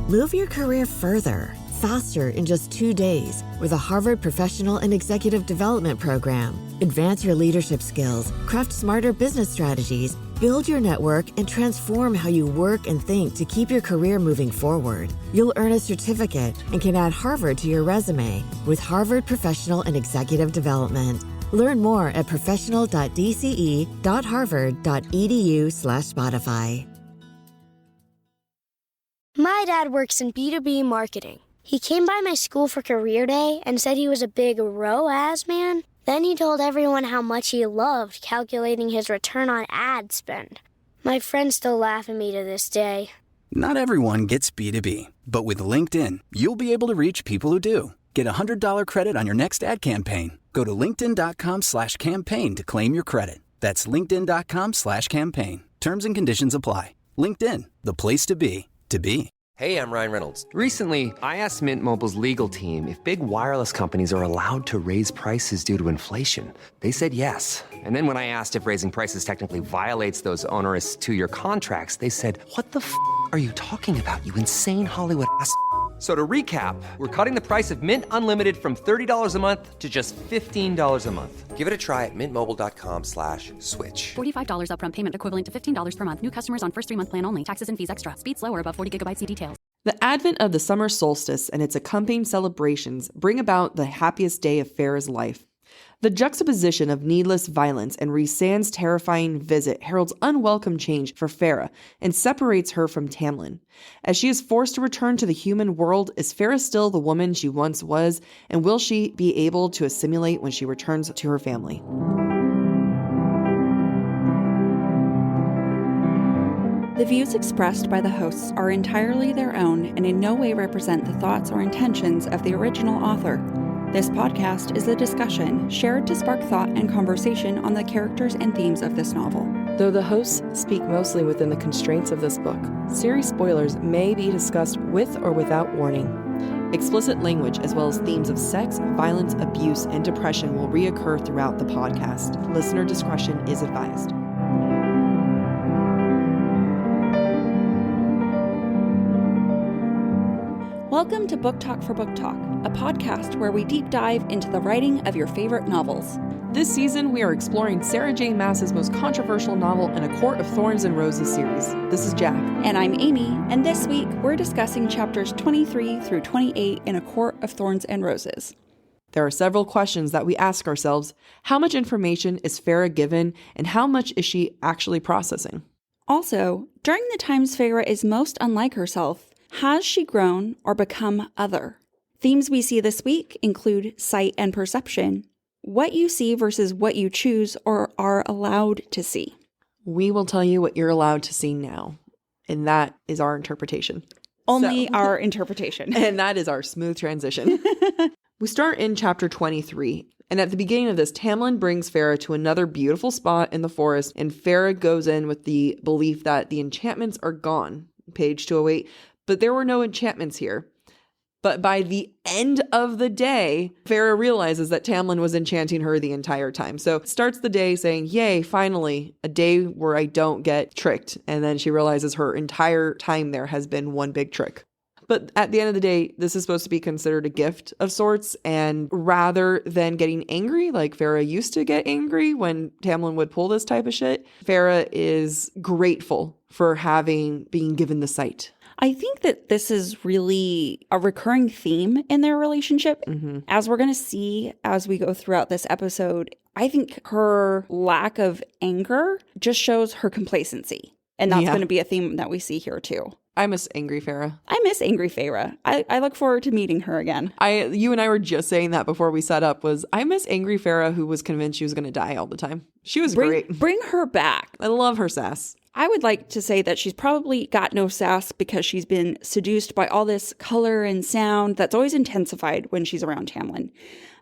Move your career further, faster in just 2 days with a Harvard Professional and Executive Development Program. Advance your leadership skills, craft smarter business strategies, build your network, and transform how you work and think to keep your career moving forward. You'll earn a certificate and can add Harvard to your resume with Harvard Professional and Executive Development. Learn more at professional.dce.harvard.edu/Spotify. My dad works in B2B marketing. He came by my school for career day and said he was a big ROAS man. Then he told everyone how much he loved calculating his return on ad spend. My friends still laugh at me to this day. Not everyone gets B2B, but with LinkedIn, you'll be able to reach people who do. Get a $100 credit on your next ad campaign. Go to linkedin.com/campaign to claim your credit. That's linkedin.com/campaign. Terms and conditions apply. LinkedIn, the place to be, to be. Hey, I'm Ryan Reynolds. Recently, I asked Mint Mobile's legal team if big wireless companies are allowed to raise prices due to inflation. They said yes. And then when I asked if raising prices technically violates those onerous two-year contracts, they said, "What the f*** are you talking about, you insane Hollywood ass?" So to recap, we're cutting the price of Mint Unlimited from $30 a month to just $15 a month. Give it a try at mintmobile.com/switch. $45 upfront payment equivalent to $15 per month. New customers on first 3-month plan only. Taxes and fees extra. Speed slower above 40 gigabytes. See details. The advent of the summer solstice and its accompanying celebrations bring about the happiest day of Feyre's life. The juxtaposition of needless violence and Rhysand's terrifying visit heralds unwelcome change for Feyre and separates her from Tamlin. As she is forced to return to the human world, is Feyre still the woman she once was, and will she be able to assimilate when she returns to her family? The views expressed by the hosts are entirely their own and in no way represent the thoughts or intentions of the original author. This podcast is a discussion shared to spark thought and conversation on the characters and themes of this novel. Though the hosts speak mostly within the constraints of this book, series spoilers may be discussed with or without warning. Explicit language as well as themes of sex, violence, abuse, and depression will reoccur throughout the podcast. Listener discretion is advised. Welcome to Book Talk for Book Talk, a podcast where we deep dive into the writing of your favorite novels. This season, we are exploring Sarah J. Maas's most controversial novel in A Court of Thorns and Roses series. This is Jack. And I'm Amy, and this week we're discussing chapters 23 through 28 in A Court of Thorns and Roses. There are several questions that we ask ourselves. How much information is Feyre given, and how much is she actually processing? Also, during the times Feyre is most unlike herself, has she grown or become other? Themes we see this week include sight and perception, what you see versus what you choose or are allowed to see. We will tell you what you're allowed to see now, and that is our interpretation. Only our interpretation. And that is our smooth transition. We start in chapter 23. And at the beginning of this, Tamlin brings Feyre to another beautiful spot in the forest, and Feyre goes in with the belief that the enchantments are gone. Page 208. But there were no enchantments here. But by the end of the day, Feyre realizes that Tamlin was enchanting her the entire time. So starts the day saying, yay, finally, a day where I don't get tricked. And then she realizes her entire time there has been one big trick. But at the end of the day, this is supposed to be considered a gift of sorts. And rather than getting angry, like Feyre used to get angry when Tamlin would pull this type of shit, Feyre is grateful for being given the sight. I think that this is really a recurring theme in their relationship. Mm-hmm. As we're going to see as we go throughout this episode, I think her lack of anger just shows her complacency. And that's going to be a theme that we see here too. I miss angry Feyre. I miss angry Feyre. I look forward to meeting her again. You and I were just saying that before we set up I miss angry Feyre who was convinced she was going to die all the time. She was great. Bring her back. I love her sass. I would like to say that she's probably got no sass because she's been seduced by all this color and sound that's always intensified when she's around Tamlin.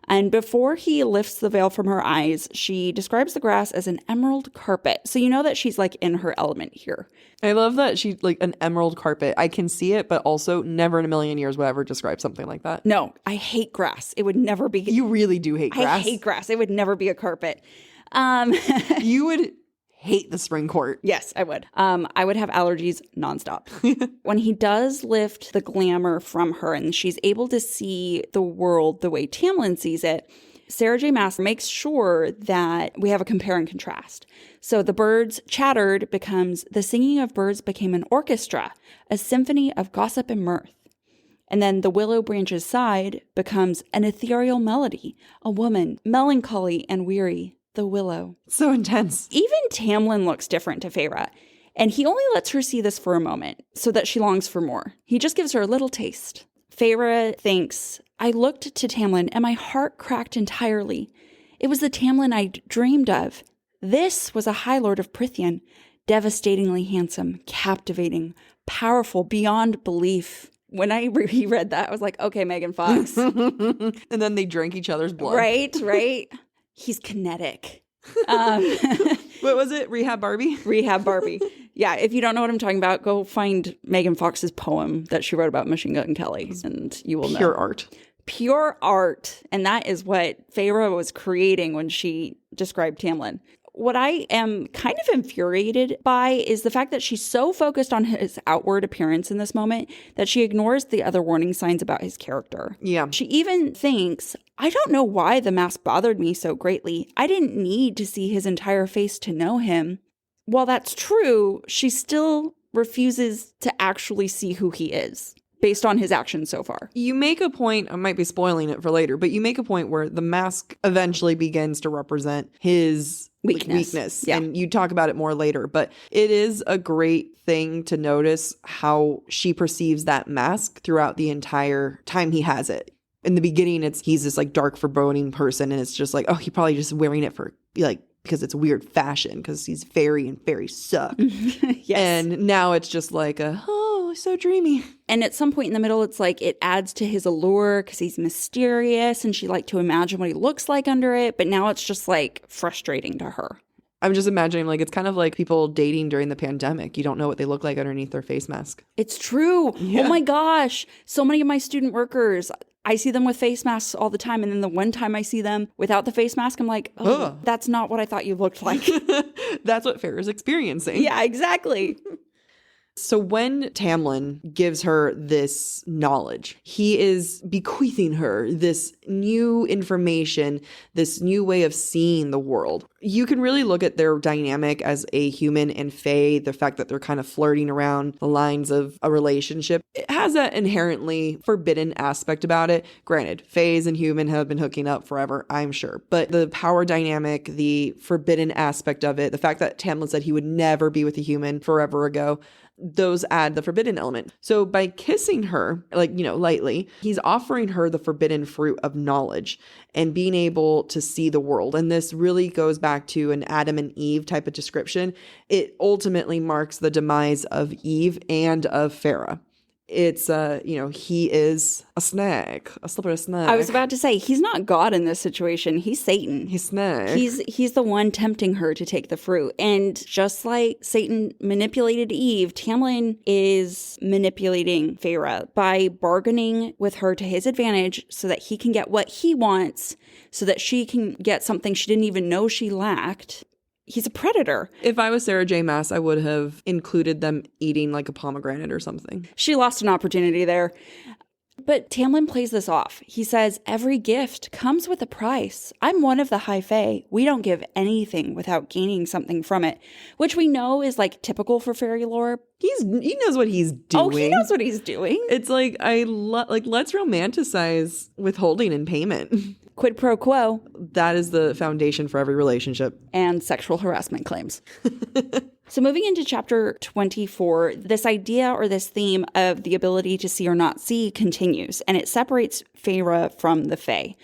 And before he lifts the veil from her eyes, she describes the grass as an emerald carpet. So you know that she's like in her element here. I love that she's like an emerald carpet. I can see it, but also never in a million years would I ever describe something like that. No, I hate grass. It would never be. You really do hate grass. I hate grass. It would never be a carpet. You would hate the spring court. Yes, I would. I would have allergies nonstop. When he does lift the glamour from her and she's able to see the world the way Tamlin sees it, Sarah J. Maas makes sure that we have a compare and contrast. So the birds chattered becomes the singing of birds became an orchestra, a symphony of gossip and mirth. And then the willow branches sighed becomes an ethereal melody, a woman, melancholy and weary, the willow. So intense. Even Tamlin looks different to Feyre, and he only lets her see this for a moment so that she longs for more. He just gives her a little taste. Feyre thinks, I looked to Tamlin and my heart cracked entirely. It was the Tamlin I dreamed of. This was a High Lord of Prythian, devastatingly handsome, captivating, powerful beyond belief. When I reread that, I was like, okay, Megan Fox. And then they drank each other's blood. Right. He's kinetic. What was it? Rehab Barbie? Rehab Barbie. Yeah, if you don't know what I'm talking about, go find Megan Fox's poem that she wrote about Machine Gun Kelly, and you will know. Pure art. Pure art. And that is what Feyre was creating when she described Tamlin. What I am kind of infuriated by is the fact that she's so focused on his outward appearance in this moment that she ignores the other warning signs about his character. Yeah. She even thinks, I don't know why the mask bothered me so greatly. I didn't need to see his entire face to know him. While that's true, she still refuses to actually see who he is based on his actions so far. You make a point, I might be spoiling it for later, but you make a point where the mask eventually begins to represent his weakness. Yeah. And you talk about it more later, but it is a great thing to notice how she perceives that mask throughout the entire time he has it. In the beginning, he's this like dark, foreboding person, and it's just like, oh, he probably just wearing it for like because it's weird fashion because he's fairy and fairies suck. Yes. And now it's just like so dreamy. And at some point in the middle, it's like it adds to his allure because he's mysterious and she like to imagine what he looks like under it. But now it's just like frustrating to her. I'm just imagining like it's kind of like people dating during the pandemic. You don't know what they look like underneath their face mask. It's true. Yeah. Oh my gosh. So many of my student workers, I see them with face masks all the time. And then the one time I see them without the face mask, I'm like, oh, that's not what I thought you looked like. That's what Feyre's experiencing. Yeah, exactly. So when Tamlin gives her this knowledge, he is bequeathing her this new information, this new way of seeing the world. You can really look at their dynamic as a human and fae, the fact that they're kind of flirting around the lines of a relationship. It has that inherently forbidden aspect about it. Granted, faes and human have been hooking up forever, I'm sure. But the power dynamic, the forbidden aspect of it, the fact that Tamlin said he would never be with a human forever ago, those add the forbidden element. So by kissing her, lightly, he's offering her the forbidden fruit of knowledge and being able to see the world. And this really goes back to an Adam and Eve type of description. It ultimately marks the demise of Eve and of Feyre. It's, he is a snake, a slippery snake. I was about to say, he's not God in this situation. He's Satan. He's snake. He's the one tempting her to take the fruit. And just like Satan manipulated Eve, Tamlin is manipulating Feyre by bargaining with her to his advantage so that he can get what he wants, so that she can get something she didn't even know she lacked. He's a predator. If I was Sarah J. Maas, I would have included them eating like a pomegranate or something. She lost an opportunity there. But Tamlin plays this off. He says, every gift comes with a price. I'm one of the High Fae. We don't give anything without gaining something from it, which we know is like typical for fairy lore. He knows what he's doing. Oh, he knows what he's doing. It's like, let's romanticize withholding and payment. Quid pro quo. That is the foundation for every relationship. And sexual harassment claims. So moving into chapter 24, this idea or this theme of the ability to see or not see continues, and it separates Feyre from the Fae.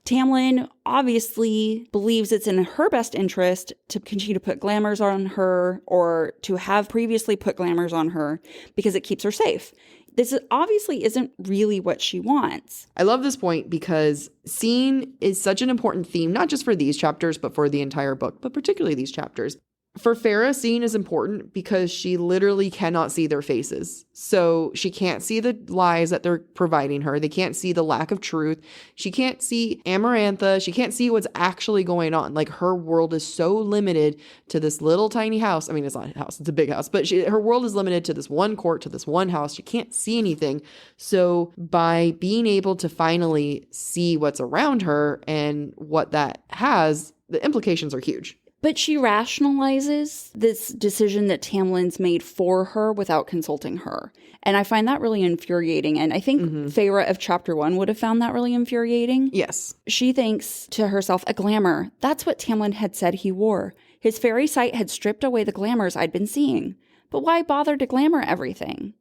Tamlin obviously believes it's in her best interest to continue to put glamours on her or to have previously put glamours on her because it keeps her safe. This obviously isn't really what she wants. I love this point because seeing is such an important theme, not just for these chapters, but for the entire book, but particularly these chapters. For Feyre, seeing is important because she literally cannot see their faces. So she can't see the lies that they're providing her. They can't see the lack of truth. She can't see Amarantha. She can't see what's actually going on. Like, her world is so limited to this little tiny house. I mean, it's not a house, it's a big house, but her world is limited to this one court, to this one house. She can't see anything. So by being able to finally see what's around her and what that has, the implications are huge. But she rationalizes this decision that Tamlin's made for her without consulting her. And I find that really infuriating. And I think Feyre of chapter 1 would have found that really infuriating. Yes. She thinks to herself, a glamour. That's what Tamlin had said he wore. His fairy sight had stripped away the glamours I'd been seeing. But why bother to glamour everything?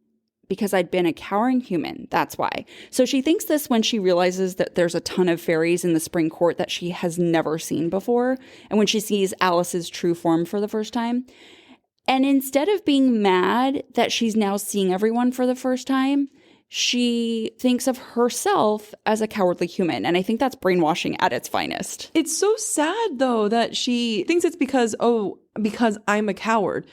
Because I'd been a cowering human, that's why. So she thinks this when she realizes that there's a ton of fairies in the spring court that she has never seen before, and when she sees Alice's true form for the first time. And instead of being mad that she's now seeing everyone for the first time, she thinks of herself as a cowardly human. And I think that's brainwashing at its finest. It's so sad, though, that she thinks it's because I'm a coward.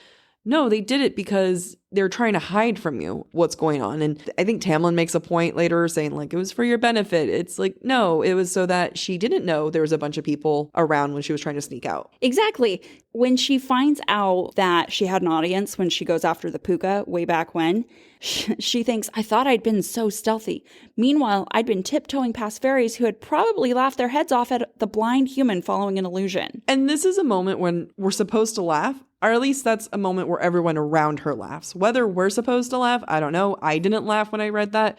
No, they did it because they're trying to hide from you what's going on. And I think Tamlin makes a point later saying, like, it was for your benefit. It's like, no, it was so that she didn't know there was a bunch of people around when she was trying to sneak out. Exactly. When she finds out that she had an audience when she goes after the puka way back when, she thinks, I thought I'd been so stealthy. Meanwhile, I'd been tiptoeing past fairies who had probably laughed their heads off at the blind human following an illusion. And this is a moment when we're supposed to laugh. Or at least that's a moment where everyone around her laughs. Whether we're supposed to laugh, I don't know. I didn't laugh when I read that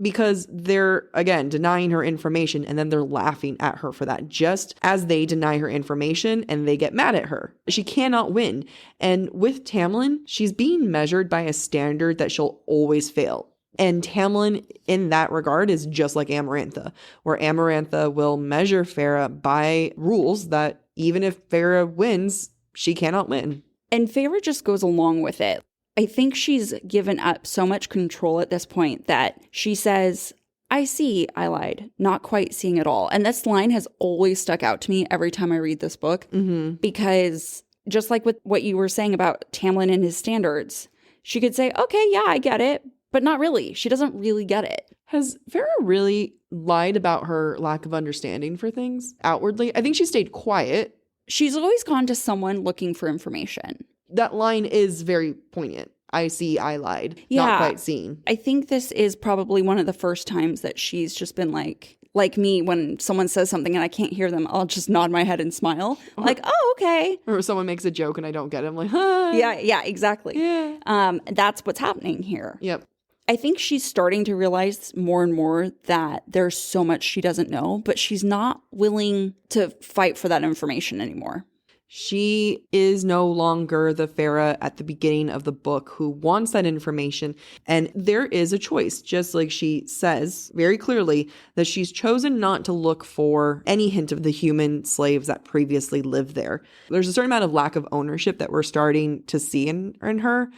because they're, again, denying her information and then they're laughing at her for that, just as they deny her information and they get mad at her. She cannot win. And with Tamlin, she's being measured by a standard that she'll always fail. And Tamlin, in that regard, is just like Amarantha, where Amarantha will measure Feyre by rules that even if Feyre wins, she cannot win. And Feyre just goes along with it. I think she's given up so much control at this point that she says, I see, I lied, not quite seeing it all. And this line has always stuck out to me every time I read this book. Because just like with what you were saying about Tamlin and his standards, she could say, okay, yeah, I get it, but not really. She doesn't really get it. Has Feyre really lied about her lack of understanding for things outwardly? I think she stayed quiet. She's always gone to someone looking for information. That line is very poignant. I see, I lied. Yeah, not quite seen. I think this is probably one of the first times that she's just been like me, when someone says something and I can't hear them, I'll just nod my head and smile. Like, oh, okay. Or someone makes a joke and I don't get it. I'm like, huh. Yeah, exactly. Yeah. That's what's happening here. Yep. I think she's starting to realize more and more that there's so much she doesn't know, but she's not willing to fight for that information anymore. She is no longer the Feyre at the beginning of the book who wants that information. And there is a choice, just like she says very clearly that she's chosen not to look for any hint of the human slaves that previously lived there. There's a certain amount of lack of ownership that we're starting to see in her.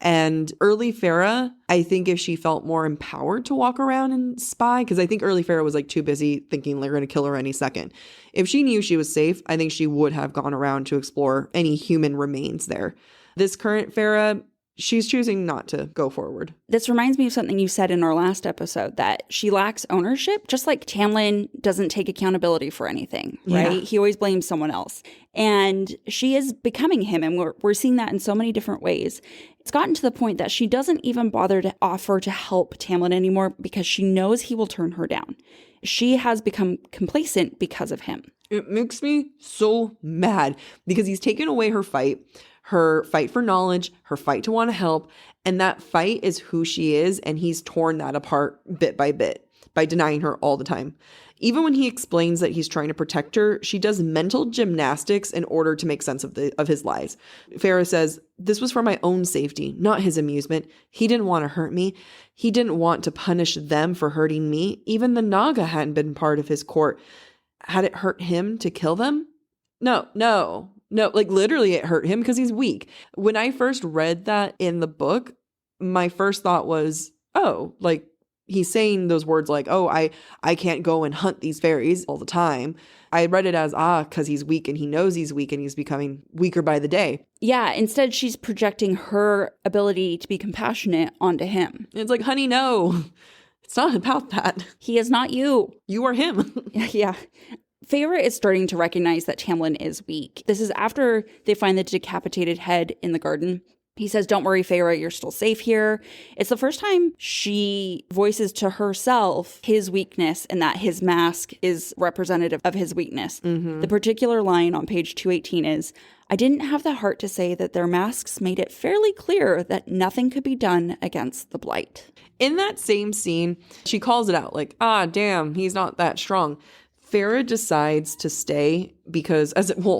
And early Feyre, I think if she felt more empowered to walk around and spy, because I think early Feyre was like too busy thinking they're going to kill her any second. If she knew she was safe, I think she would have gone around to explore any human remains there. This current Feyre, she's choosing not to go forward. This reminds me of something you said in our last episode, that she lacks ownership, just like Tamlin doesn't take accountability for anything, right? Yeah. He always blames someone else. And she is becoming him, and we're seeing that in so many different ways. It's gotten to the point that she doesn't even bother to offer to help Tamlin anymore because she knows he will turn her down. She has become complacent because of him. It makes me so mad because he's taken away her fight for knowledge, her fight to want to help. And that fight is who she is. And he's torn that apart bit by bit by denying her all the time. Even when he explains that he's trying to protect her, she does mental gymnastics in order to make sense of his lies. Feyre says, this was for my own safety, not his amusement. He didn't want to hurt me. He didn't want to punish them for hurting me. Even the Naga hadn't been part of his court. Had it hurt him to kill them? No, like literally it hurt him because he's weak. When I first read that in the book, my first thought was, oh, like he's saying those words like, oh, I can't go and hunt these fairies all the time. I read it as, because he's weak and he knows he's weak and he's becoming weaker by the day. Yeah, instead she's projecting her ability to be compassionate onto him. It's like, honey, no, it's not about that. He is not you. You are him. Yeah. Feyre is starting to recognize that Tamlin is weak. This is after they find the decapitated head in the garden. He says, don't worry, Feyre, you're still safe here. It's the first time she voices to herself his weakness and that his mask is representative of his weakness. Mm-hmm. The particular line on page 218 is, I didn't have the heart to say that their masks made it fairly clear that nothing could be done against the blight. In that same scene, she calls it out like, damn, he's not that strong. Feyre decides to stay because,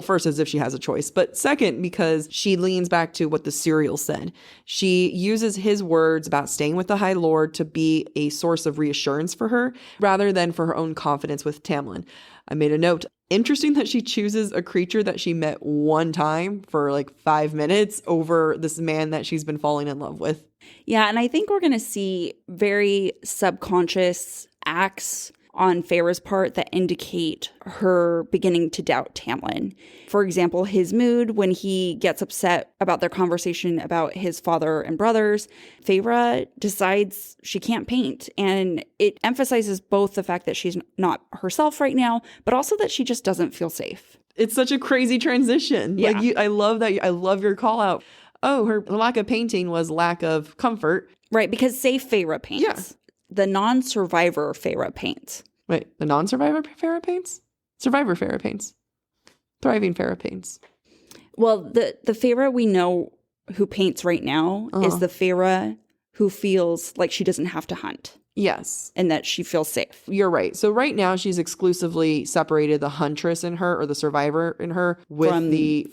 first, as if she has a choice, but second, because she leans back to what the serial said. She uses his words about staying with the High Lord to be a source of reassurance for her, rather than for her own confidence with Tamlin. I made a note. Interesting that she chooses a creature that she met one time for like 5 minutes over this man that she's been falling in love with. Yeah, and I think we're going to see very subconscious acts on Feyre's part that indicate her beginning to doubt Tamlin. For example, his mood when he gets upset about their conversation about his father and brothers. Feyre decides she can't paint, and it emphasizes both the fact that she's not herself right now, but also that she just doesn't feel safe. It's such a crazy transition. Yeah. I love that. I love your call out. Oh, her lack of painting was lack of comfort. Right, because safe Feyre paints. Yeah. The non-survivor Feyre paints. Wait, the non-survivor Feyre paints? Survivor Feyre paints. Thriving Feyre paints. Well, the Feyre we know who paints right now is the Feyre who feels like she doesn't have to hunt. Yes. And that she feels safe. You're right. So right now she's exclusively separated the huntress in her, or the survivor in her, with from the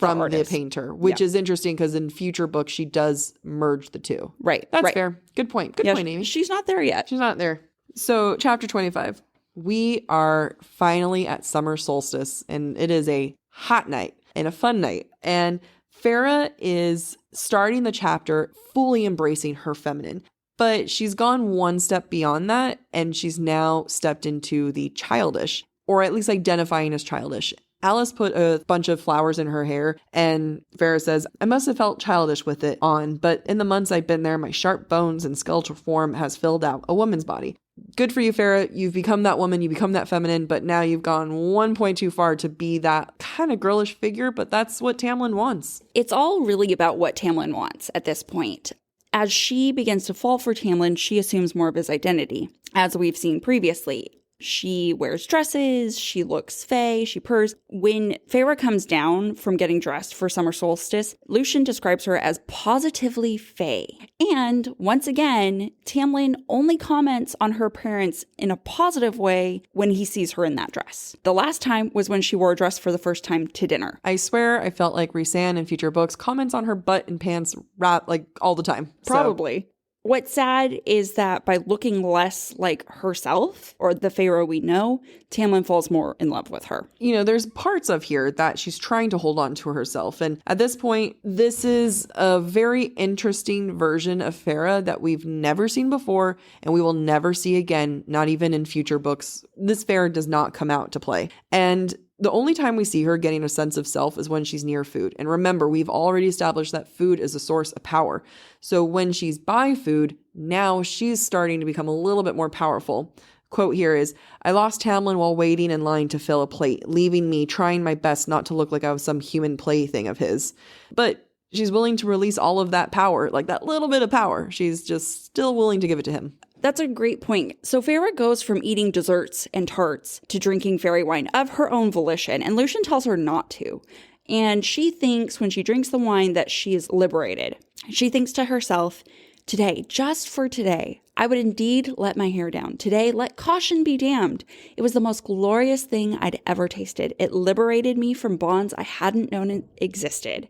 painter, which is interesting because in future books she does merge the two. Right. That's right. fair. Good point. Good point, Amy. She's not there yet. She's not there. So chapter 25. We are finally at Summer Solstice, and it is a hot night and a fun night. And Feyre is starting the chapter fully embracing her feminine. But she's gone one step beyond that, and she's now stepped into the childish, or at least identifying as childish. Alice put a bunch of flowers in her hair, and Feyre says, I must have felt childish with it on, but in the months I've been there, my sharp bones and skeletal form has filled out a woman's body. Good for you, Feyre. You've become that woman, you become that feminine, but now you've gone one point too far to be that kind of girlish figure, but that's what Tamlin wants. It's all really about what Tamlin wants at this point. As she begins to fall for Tamlin, she assumes more of his identity, as we've seen previously. She wears dresses, she looks fey, she purrs. When Feyre comes down from getting dressed for Summer Solstice, Lucien describes her as positively fey. And once again, Tamlin only comments on her appearance in a positive way when he sees her in that dress. The last time was when she wore a dress for the first time to dinner. I swear I felt like Rhysand in future books comments on her butt and pants like all the time. Probably. What's sad is that by looking less like herself, or the Feyre we know, Tamlin falls more in love with her. You know, there's parts of here that she's trying to hold on to herself. And at this point, this is a very interesting version of Feyre that we've never seen before and we will never see again, not even in future books. This Feyre does not come out to play. And the only time we see her getting a sense of self is when she's near food. And remember, we've already established that food is a source of power. So when she's by food, now she's starting to become a little bit more powerful. Quote here is, I lost Tamlin while waiting in line to fill a plate, leaving me trying my best not to look like I was some human plaything of his. But she's willing to release all of that power, like that little bit of power. She's just still willing to give it to him. That's a great point. So Feyre goes from eating desserts and tarts to drinking fairy wine of her own volition, and Lucien tells her not to. And she thinks when she drinks the wine that she is liberated. She thinks to herself, today, just for today, I would indeed let my hair down. Today, let caution be damned. It was the most glorious thing I'd ever tasted. It liberated me from bonds I hadn't known existed.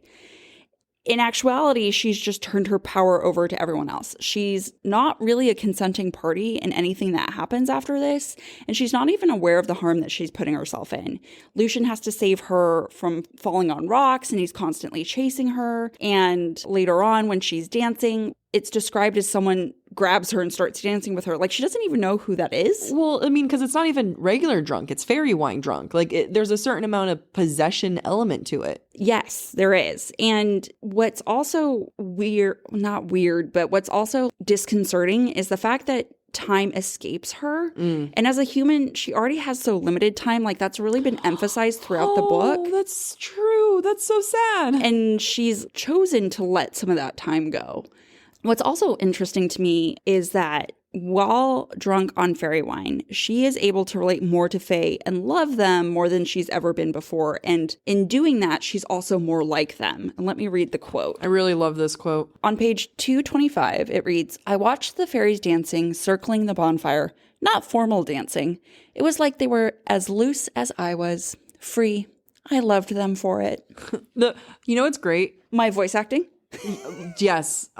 In actuality, she's just turned her power over to everyone else. She's not really a consenting party in anything that happens after this, and she's not even aware of the harm that she's putting herself in. Lucien has to save her from falling on rocks, and he's constantly chasing her. And later on, when she's dancing, it's described as someone grabs her and starts dancing with her. Like, she doesn't even know who that is. Well, I mean, because it's not even regular drunk. It's fairy wine drunk. Like, there's a certain amount of possession element to it. Yes, there is. And what's also not weird, but what's also disconcerting is the fact that time escapes her. And as a human, she already has so limited time. Like, that's really been emphasized throughout the book. Oh, that's true. That's so sad. And she's chosen to let some of that time go. What's also interesting to me is that while drunk on fairy wine, she is able to relate more to Fae and love them more than she's ever been before. And in doing that, she's also more like them. And let me read the quote. I really love this quote. On page 225, it reads, "I watched the fairies dancing, circling the bonfire, not formal dancing. It was like they were as loose as I was, free. I loved them for it." You know what's great? My voice acting? Yes.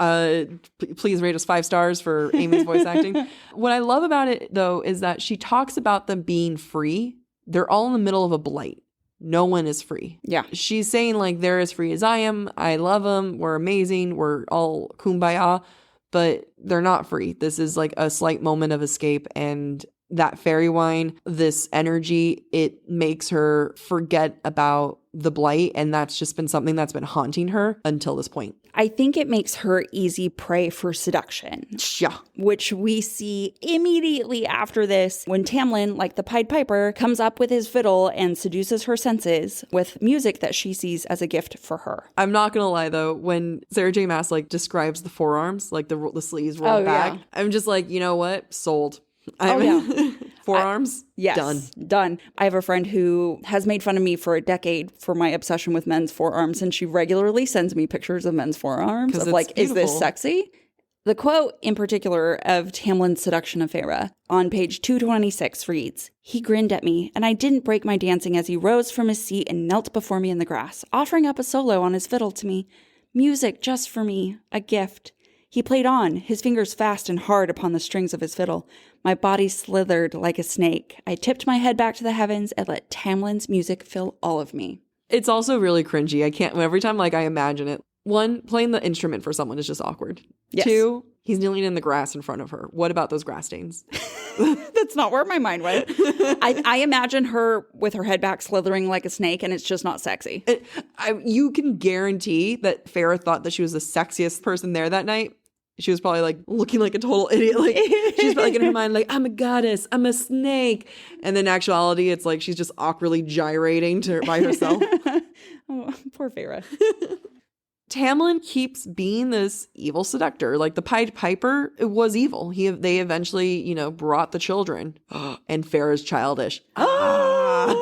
Please rate us 5 stars for Amy's voice acting. What I love about it, though, is that she talks about them being free. They're all in the middle of a blight. No one is free. Yeah. She's saying, like, they're as free as I am. I love them. We're amazing. We're all kumbaya. But they're not free. This is like a slight moment of escape. And that fairy wine, this energy, it makes her forget about the blight. And that's just been something that's been haunting her until this point. I think it makes her easy prey for seduction. Yeah. Which we see immediately after this when Tamlin, like the Pied Piper, comes up with his fiddle and seduces her senses with music that she sees as a gift for her. I'm not going to lie, though, when Sarah J. Maas like describes the forearms, like the sleeves rolled back, yeah. I'm just like, you know what? Sold. Forearms? Yes. Done. I have a friend who has made fun of me for a decade for my obsession with men's forearms, and she regularly sends me pictures of men's forearms of like, beautiful. Is this sexy? The quote in particular of Tamlin's seduction of Feyre on page 226 reads, "He grinned at me, and I didn't break my dancing as he rose from his seat and knelt before me in the grass, offering up a solo on his fiddle to me. Music just for me, a gift. He played on, his fingers fast and hard upon the strings of his fiddle. My body slithered like a snake. I tipped my head back to the heavens and let Tamlin's music fill all of me." It's also really cringy. I can't, every time like I imagine it. 1, playing the instrument for someone is just awkward. Yes. 2, he's kneeling in the grass in front of her. What about those grass stains? That's not where my mind went. I imagine her with her head back slithering like a snake, and it's just not sexy. You can guarantee that Feyre thought that she was the sexiest person there that night. She was probably like looking like a total idiot. Like she's probably in her mind like, I'm a goddess, I'm a snake. And in actuality, it's like she's just awkwardly gyrating by herself. Oh, poor Feyre. Tamlin keeps being this evil seductor. Like the Pied Piper was evil. They eventually, brought the children. And Feyre's childish. That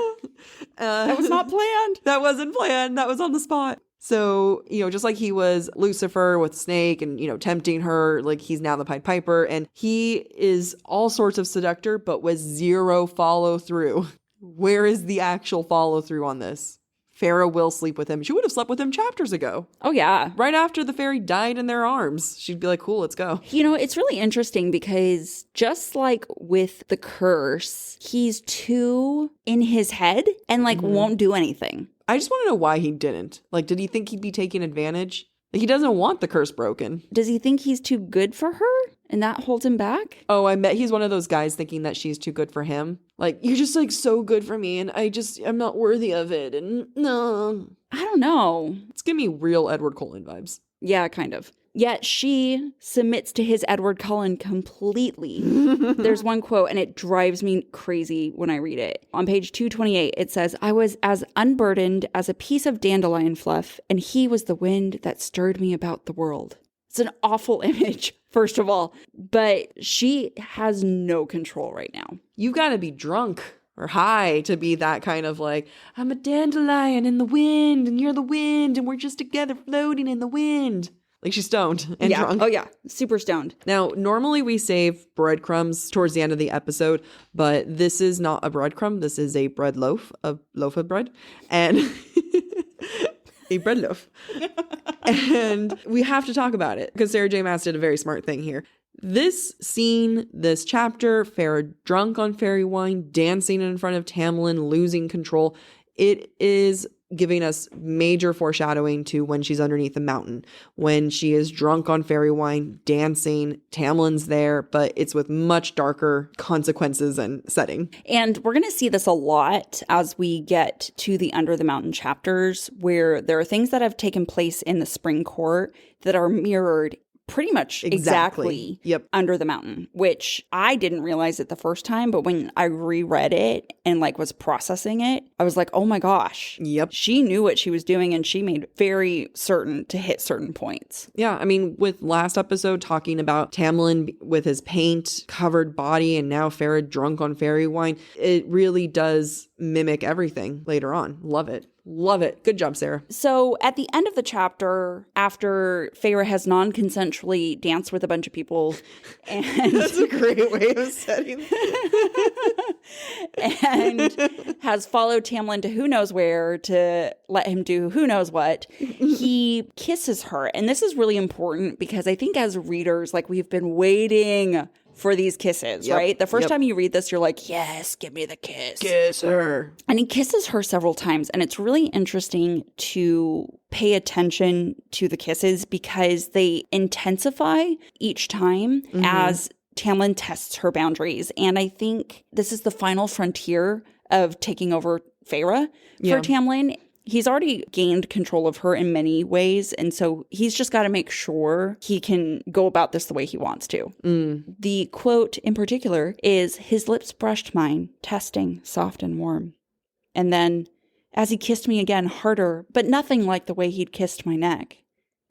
was not planned. That wasn't planned. That was on the spot. So, just like he was Lucifer with Snake and, tempting her, like he's now the Pied Piper. And he is all sorts of seductor, but with zero follow through. Where is the actual follow through on this? Feyre will sleep with him. She would have slept with him chapters ago. Oh, yeah. Right after the fairy died in their arms. She'd be like, cool, let's go. It's really interesting because just like with the curse, he's too in his head and won't do anything. I just want to know why he didn't. Like, did he think he'd be taking advantage? Like, he doesn't want the curse broken. Does he think he's too good for her and that holds him back? Oh, I bet he's one of those guys thinking that she's too good for him. Like, you're just so good for me and I'm not worthy of it. And no. I don't know. It's giving me real Edward Cullen vibes. Yeah, kind of. Yet she submits to his Edward Cullen completely. There's one quote, and it drives me crazy when I read it. On page 228, it says, "I was as unburdened as a piece of dandelion fluff, and he was the wind that stirred me about the world." It's an awful image, first of all, but she has no control right now. You've got to be drunk or high to be that kind of like, I'm a dandelion in the wind, and you're the wind, and we're just together floating in the wind. Like she's stoned and drunk. Oh, yeah. Super stoned. Now, normally we save breadcrumbs towards the end of the episode, but this is not a breadcrumb. This is a bread loaf, a loaf of bread, and a bread loaf. And we have to talk about it because Sarah J. Maas did a very smart thing here. This scene, this chapter, Feyre drunk on fairy wine, dancing in front of Tamlin, losing control. It is giving us major foreshadowing to when she's underneath the mountain, when she is drunk on fairy wine, dancing. Tamlin's there, but it's with much darker consequences and setting. And we're going to see this a lot as we get to the Under the Mountain chapters, where there are things that have taken place in the spring court that are mirrored pretty much exactly under the mountain, which I didn't realize it the first time, but when I reread it and like was processing it, I was like, oh my gosh. Yep. She knew what she was doing and she made very certain to hit certain points. Yeah, I mean, with last episode talking about Tamlin with his paint covered body and now Feyre drunk on fairy wine, it really does mimic everything later on. Love it. Love it. Good job, Sarah. So at the end of the chapter, after Feyre has non-consensually danced with a bunch of people, and that's a great way of setting it. And has followed Tamlin to who knows where to let him do who knows what, he kisses her. And this is really important because I think as readers, like we've been waiting for these kisses, right? The first time you read this, you're like, yes, give me the kiss. Kiss her. And he kisses her several times. And it's really interesting to pay attention to the kisses because they intensify each time as Tamlin tests her boundaries. And I think this is the final frontier of taking over Feyre for Tamlin. He's already gained control of her in many ways, and so he's just got to make sure he can go about this the way he wants to. The quote in particular is, his lips brushed mine, testing, soft and warm. And then, as he kissed me again harder, but nothing like the way he'd kissed my neck.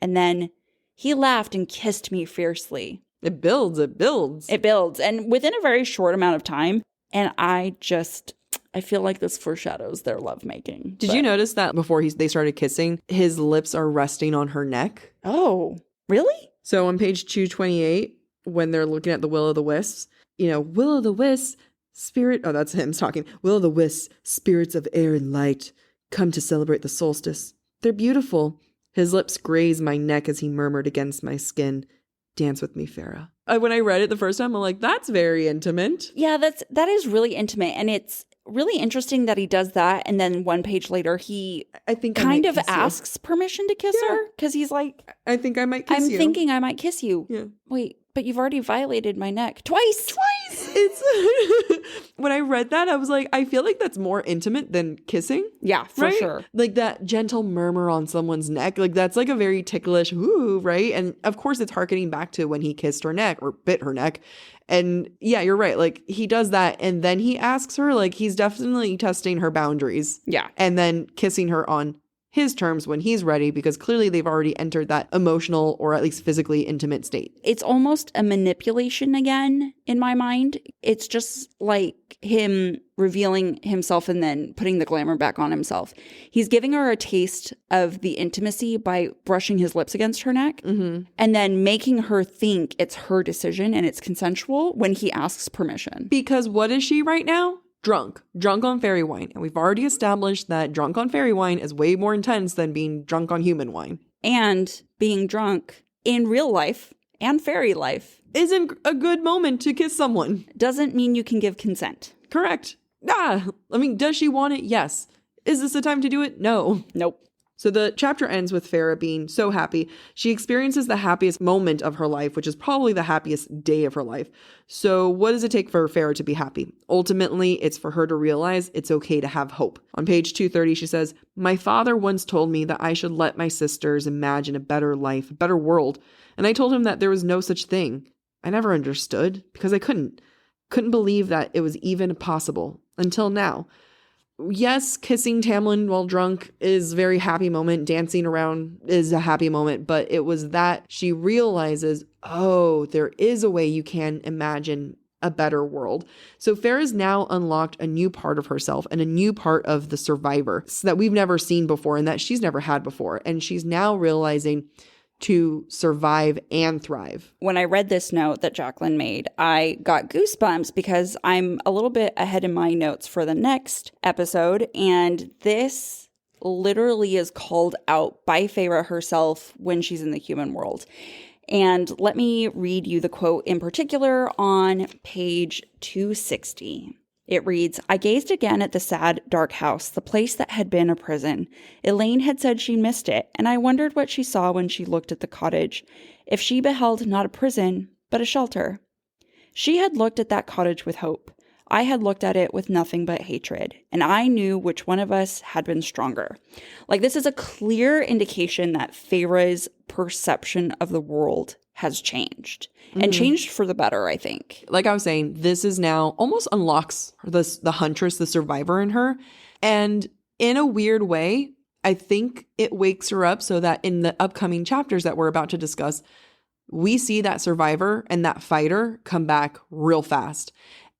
And then, he laughed and kissed me fiercely. It builds. It builds. And within a very short amount of time, and I feel like this foreshadows their lovemaking. Did you notice that before they started kissing, his lips are resting on her neck? Oh, really? So on page 228, when they're looking at the Will-o'-the-Wisps, Will-o'-the-Wisps, spirit, oh, that's him talking. Will-o'-the-Wisps, spirits of air and light, come to celebrate the solstice. They're beautiful. His lips graze my neck as he murmured against my skin, dance with me, Feyre. When I read it the first time, I'm like, that's very intimate. Yeah, that is really intimate. And it's really interesting that he does that. And then one page later, he kind of asks permission to kiss her because he's like, I think I might kiss you. I'm thinking I might kiss you. Yeah. Wait, but you've already violated my neck twice. It's when I read that, I was like, I feel like that's more intimate than kissing. Yeah, for sure. Like that gentle murmur on someone's neck. Like that's like a very ticklish, ooh, right? And of course it's hearkening back to when he kissed her neck or bit her neck. And yeah, you're right. Like he does that. And then he asks her, like he's definitely testing her boundaries. Yeah. And then kissing her on his terms when he's ready, because clearly they've already entered that emotional or at least physically intimate state. It's almost a manipulation again in my mind. It's just like him revealing himself and then putting the glamour back on himself. He's giving her a taste of the intimacy by brushing his lips against her neck and then making her think it's her decision and it's consensual when he asks permission. Because what is she right now? Drunk on fairy wine. And we've already established that drunk on fairy wine is way more intense than being drunk on human wine. And being drunk in real life and fairy life isn't a good moment to kiss someone. Doesn't mean you can give consent. Correct. I mean, does she want it? Yes. Is this the time to do it? No. Nope. So the chapter ends with Feyre being so happy. She experiences the happiest moment of her life, which is probably the happiest day of her life. So what does it take for Feyre to be happy? Ultimately, it's for her to realize it's okay to have hope. On page 230, she says, "My father once told me that I should let my sisters imagine a better life, a better world. And I told him that there was no such thing. I never understood because I couldn't believe that it was even possible until now." Yes, kissing Tamlin while drunk is a very happy moment. Dancing around is a happy moment. But it was that she realizes, oh, there is a way you can imagine a better world. So Feyre's now unlocked a new part of herself and a new part of the survivor that we've never seen before and that she's never had before. And she's now realizing to survive and thrive. When I read this note that Jacqueline made, I got goosebumps because I'm a little bit ahead in my notes for the next episode. And this literally is called out by Feyre herself when she's in the human world. And let me read you the quote in particular on page 260. It reads, I gazed again at the sad, dark house, the place that had been a prison. Elaine had said she missed it, and I wondered what she saw when she looked at the cottage. If she beheld not a prison, but a shelter. She had looked at that cottage with hope. I had looked at it with nothing but hatred, and I knew which one of us had been stronger. Like, this is a clear indication that Feyre's perception of the world has changed, and changed for the better, I think. Like I was saying, this is now almost unlocks the huntress, the survivor in her. And in a weird way, I think it wakes her up so that in the upcoming chapters that we're about to discuss, we see that survivor and that fighter come back real fast.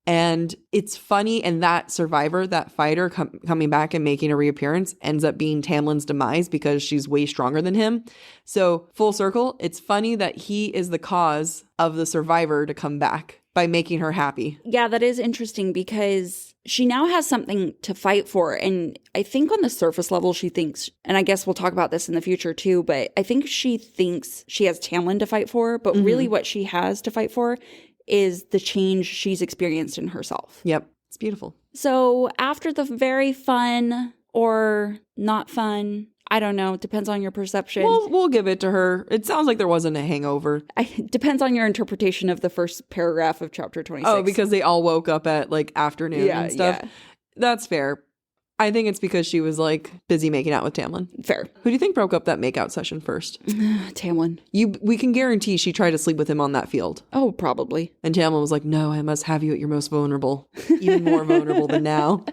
And it's funny, and that survivor, that fighter coming back and making a reappearance ends up being Tamlin's demise because she's way stronger than him. So full circle, it's funny that he is the cause of the survivor to come back by making her happy. Yeah, that is interesting because she now has something to fight for. And I think on the surface level, she thinks, and I guess we'll talk about this in the future too, but I think she thinks she has Tamlin to fight for, but really what she has to fight for is the change she's experienced in herself. Yep. It's beautiful. So after the very fun or not fun, I don't know, depends on your perception. We'll give it to her. It sounds like there wasn't a hangover. Depends on your interpretation of the first paragraph of chapter 26. Oh, because they all woke up at like afternoon and stuff. Yeah. That's fair. I think it's because she was like busy making out with Tamlin. Fair. Who do you think broke up that makeout session first? Tamlin. We can guarantee she tried to sleep with him on that field. Oh, probably. And Tamlin was like, no, I must have you at your most vulnerable. Even more vulnerable than now.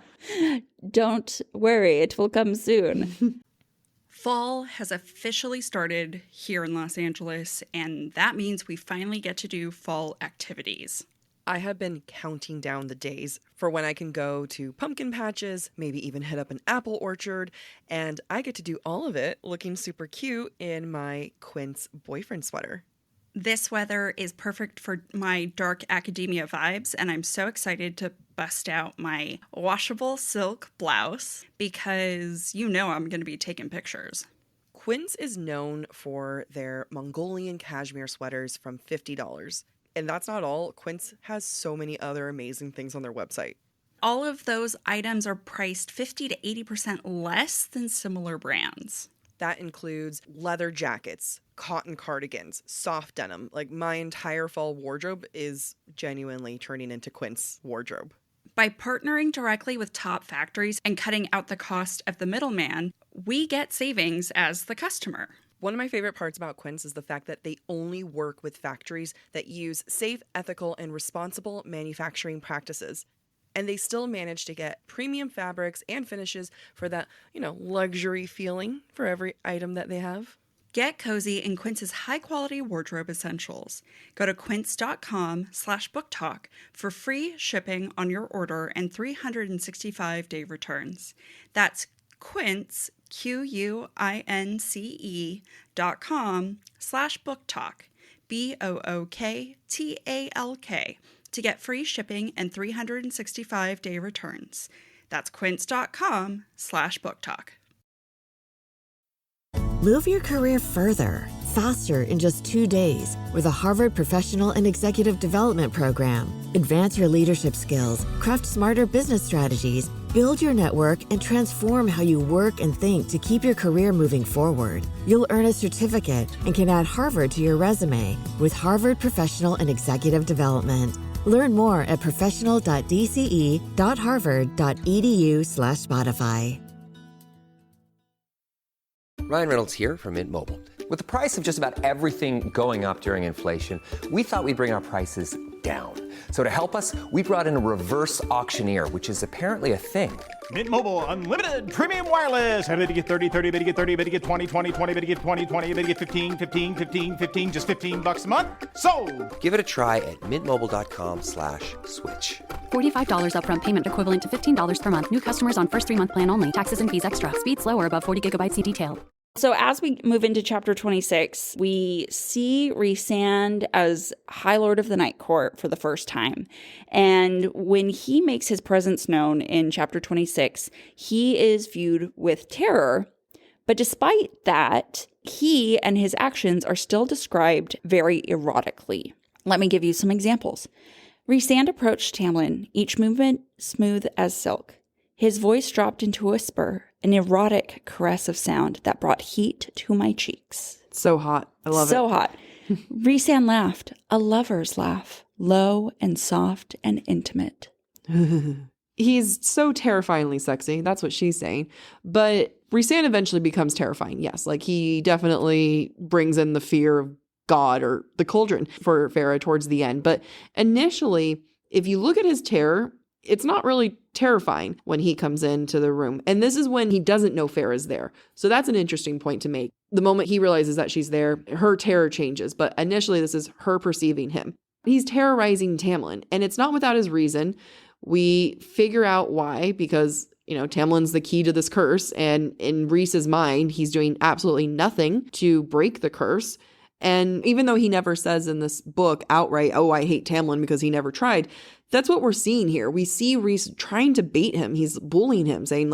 Don't worry, it will come soon. Fall has officially started here in Los Angeles, and that means we finally get to do fall activities. I have been counting down the days for when I can go to pumpkin patches, maybe even hit up an apple orchard, and I get to do all of it looking super cute in my Quince boyfriend sweater. This weather is perfect for my dark academia vibes, and I'm so excited to bust out my washable silk blouse because you know I'm going to be taking pictures. Quince is known for their Mongolian cashmere sweaters from $50. And that's not all. Quince has so many other amazing things on their website. All of those items are priced 50 to 80% less than similar brands. That includes leather jackets, cotton cardigans, soft denim. Like, my entire fall wardrobe is genuinely turning into Quince wardrobe. By partnering directly with top factories and cutting out the cost of the middleman, we get savings as the customer. One of my favorite parts about Quince is the fact that they only work with factories that use safe, ethical, and responsible manufacturing practices. And they still manage to get premium fabrics and finishes for that, luxury feeling for every item that they have. Get cozy in Quince's high-quality wardrobe essentials. Go to quince.com/booktalk for free shipping on your order and 365-day returns. That's Quince, QUINCE.com/booktalk, BOOKTALK, to get free shipping and 365-day returns. That's quince.com/booktalk. Move your career further, faster in just 2 days with a Harvard Professional and Executive Development Program. Advance your leadership skills, craft smarter business strategies, build your network, and transform how you work and think to keep your career moving forward. You'll earn a certificate and can add Harvard to your resume with Harvard Professional and Executive Development. Learn more at professional.dce.harvard.edu/Spotify. Ryan Reynolds here from Mint Mobile. With the price of just about everything going up during inflation, we thought we'd bring our prices down. So to help us, we brought in a reverse auctioneer, which is apparently a thing. Mint Mobile Unlimited Premium Wireless. How to get 30, 30, bit to get 30, bit to get 20, 20, 20, bit to get 20, 20, bit to get 15, 15, 15, 15, just $15 a month? Sold! Give it a try at mintmobile.com/switch. $45 upfront payment equivalent to $15 per month. New customers on first 3-month plan only. Taxes and fees extra. Speed slower above 40 gigabytes. See detail. So as we move into chapter 26, we see Rhysand as High Lord of the Night Court for the first time. And when he makes his presence known in chapter 26, he is viewed with terror. But despite that, he and his actions are still described very erotically. Let me give you some examples. Rhysand approached Tamlin, each movement smooth as silk. His voice dropped into a whisper, an erotic caress of sound that brought heat to my cheeks. So hot. I love it. So hot. Rhysand laughed, a lover's laugh, low and soft and intimate. He's so terrifyingly sexy. That's what she's saying. But Rhysand eventually becomes terrifying. Yes, like he definitely brings in the fear of God or the cauldron for Feyre towards the end. But initially, if you look at his terror, it's not really terrifying when he comes into the room. And this is when he doesn't know Feyre's there. So that's an interesting point to make. The moment he realizes that she's there, her terror changes. But initially, this is her perceiving him. He's terrorizing Tamlin, and it's not without his reason. We figure out why, because, Tamlin's the key to this curse. And in Rhys's mind, he's doing absolutely nothing to break the curse. And even though he never says in this book outright, oh, I hate Tamlin because he never tried, that's what we're seeing here. We see Rhys trying to bait him. He's bullying him, saying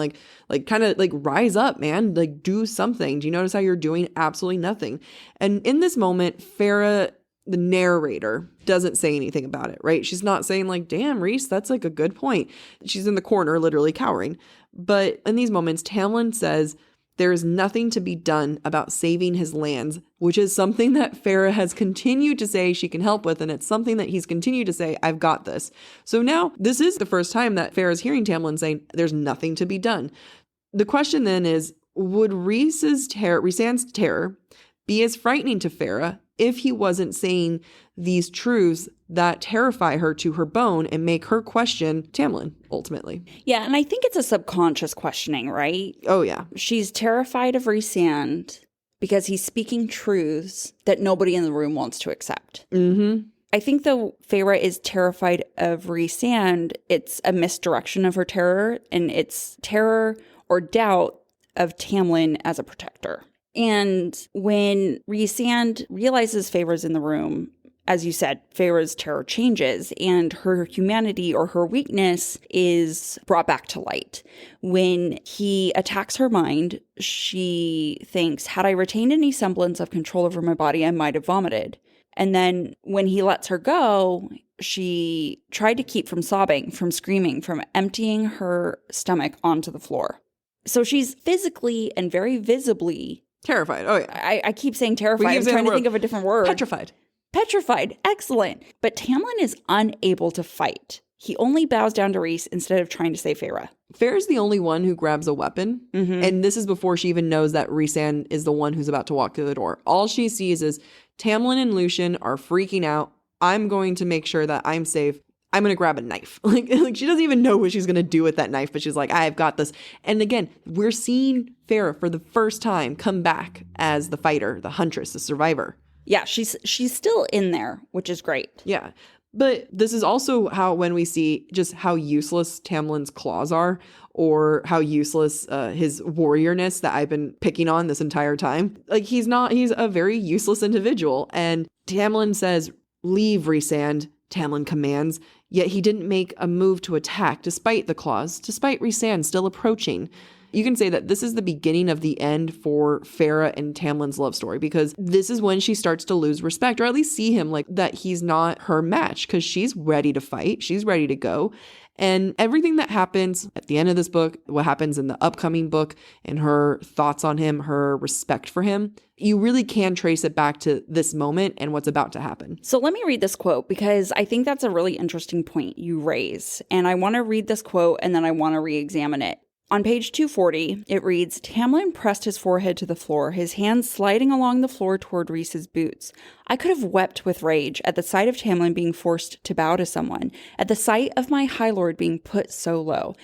kind of rise up, man, do something. Do you notice how you're doing absolutely nothing? And in this moment, Feyre, the narrator, doesn't say anything about it, right? She's not saying damn, Rhys, that's a good point. She's in the corner, literally cowering. But in these moments, Tamlin says, there is nothing to be done about saving his lands, which is something that Feyre has continued to say she can help with, and it's something that he's continued to say, I've got this. So now, this is the first time that Feyre is hearing Tamlin saying, there's nothing to be done. The question then is, would Rhysand's terror be as frightening to Feyre if he wasn't saying these truths that terrify her to her bone and make her question Tamlin, ultimately? Yeah, and I think it's a subconscious questioning, right? Oh, yeah. She's terrified of Rhysand because he's speaking truths that nobody in the room wants to accept. Mm-hmm. I think though Feyre is terrified of Rhysand, it's a misdirection of her terror, and it's terror or doubt of Tamlin as a protector. And when Rhysand realizes Feyre's in the room, as you said, Feyre's terror changes and her humanity or her weakness is brought back to light. When he attacks her mind, she thinks, had I retained any semblance of control over my body, I might have vomited. And then when he lets her go, she tried to keep from sobbing, from screaming, from emptying her stomach onto the floor. So she's physically and very visibly terrified. Oh, yeah. I keep saying terrified. I'm trying to think of a different word. Petrified. Excellent. But Tamlin is unable to fight. He only bows down to Rhys instead of trying to save Feyre. Feyre's the only one who grabs a weapon. Mm-hmm. And this is before she even knows that Rhysand is the one who's about to walk through the door. All she sees is Tamlin and Lucien are freaking out. I'm going to make sure that I'm safe. I'm going to grab a knife. Like she doesn't even know what she's going to do with that knife, but she's like, I've got this. And again, we're seeing Feyre for the first time come back as the fighter, the huntress, the survivor. Yeah, she's still in there, which is great. Yeah. But this is also how when we see just how useless Tamlin's claws are, or how useless his warriorness that I've been picking on this entire time. Like he's a very useless individual. And Tamlin says, leave, Rhysand, Tamlin commands. Yet he didn't make a move to attack despite the claws, despite Rhysand still approaching. You can say that this is the beginning of the end for Feyre and Tamlin's love story, because this is when she starts to lose respect, or at least see him like that he's not her match, because she's ready to fight. She's ready to go. And everything that happens at the end of this book, what happens in the upcoming book, and her thoughts on him, her respect for him, you really can trace it back to this moment and what's about to happen. So let me read this quote, because I think that's a really interesting point you raise. And I want to read this quote and then I want to re-examine it. On page 240, it reads, Tamlin pressed his forehead to the floor, his hands sliding along the floor toward Rhys's boots. I could have wept with rage at the sight of Tamlin being forced to bow to someone, at the sight of my High Lord being put so low.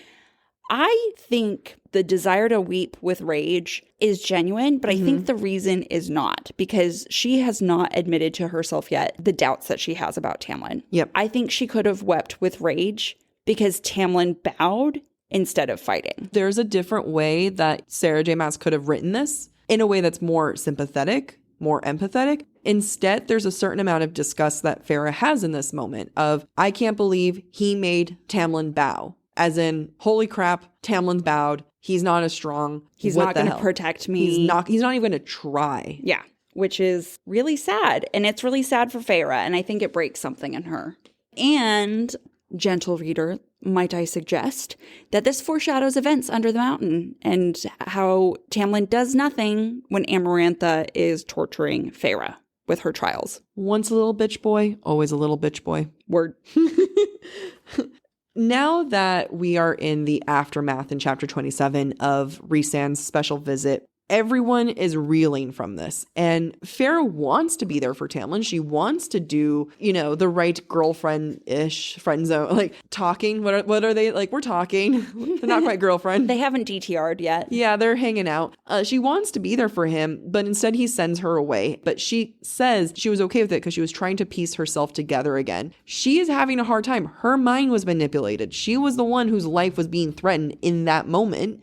I think the desire to weep with rage is genuine, but I think the reason is not, because she has not admitted to herself yet the doubts that she has about Tamlin. Yep. I think she could have wept with rage because Tamlin bowed instead of fighting. There's a different way that Sarah J. Maas could have written this, in a way that's more sympathetic, more empathetic. Instead, there's a certain amount of disgust that Feyre has in this moment of, I can't believe he made Tamlin bow. As in, holy crap, Tamlin's bowed. He's not as strong. He's not going to protect me. He's not even going to try. Yeah, which is really sad. And it's really sad for Feyre. And I think it breaks something in her. And, gentle reader, might I suggest that this foreshadows events under the mountain and how Tamlin does nothing when Amarantha is torturing Feyre with her trials. Once a little bitch boy, always a little bitch boy. Word. Now that we are in the aftermath in chapter 27 of Rhysand's special visit, everyone is reeling from this. And Feyre wants to be there for Tamlin. She wants to do, the right girlfriend-ish friend zone. Like, talking. What are they? Like, we're talking. They're not quite girlfriend. They haven't DTR'd yet. Yeah, they're hanging out. She wants to be there for him, but instead he sends her away. But she says she was okay with it because she was trying to piece herself together again. She is having a hard time. Her mind was manipulated. She was the one whose life was being threatened in that moment.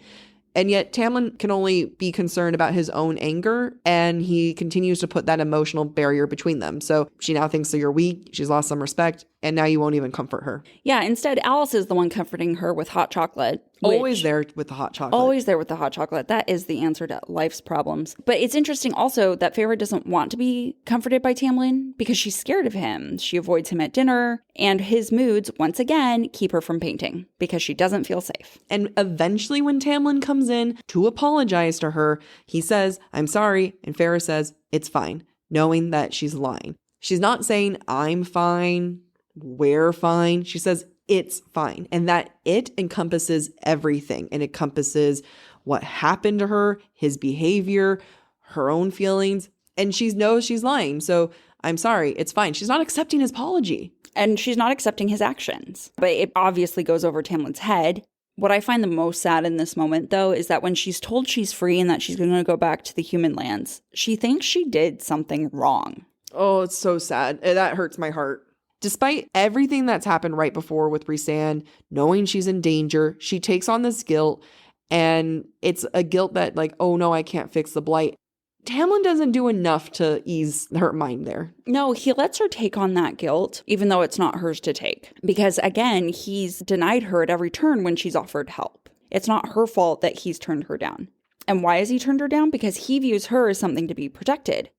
And yet Tamlin can only be concerned about his own anger, and he continues to put that emotional barrier between them. So she now thinks that you're weak, she's lost some respect, and now you won't even comfort her. Yeah, instead Alice is the one comforting her with hot chocolate. Always there with the hot chocolate. Always there with the hot chocolate. That is the answer to life's problems. But it's interesting also that Feyre doesn't want to be comforted by Tamlin because she's scared of him. She avoids him at dinner, and his moods, once again, keep her from painting because she doesn't feel safe. And eventually when Tamlin comes in to apologize to her, he says, "I'm sorry," and Feyre says, "It's fine," knowing that she's lying. She's not saying, "I'm fine," "we're fine." She says, "It's fine." And that it encompasses everything. It encompasses what happened to her, his behavior, her own feelings. And she knows she's lying. So I'm sorry, it's fine. She's not accepting his apology. And she's not accepting his actions. But it obviously goes over Tamlin's head. What I find the most sad in this moment, though, is that when she's told she's free and that she's going to go back to the human lands, she thinks she did something wrong. Oh, it's so sad. That hurts my heart. Despite everything that's happened right before with Rhysand, knowing she's in danger, she takes on this guilt, and it's a guilt that like, oh no, I can't fix the blight. Tamlin doesn't do enough to ease her mind there. No, he lets her take on that guilt, even though it's not hers to take. Because again, he's denied her at every turn when she's offered help. It's not her fault that he's turned her down. And why has he turned her down? Because he views her as something to be protected.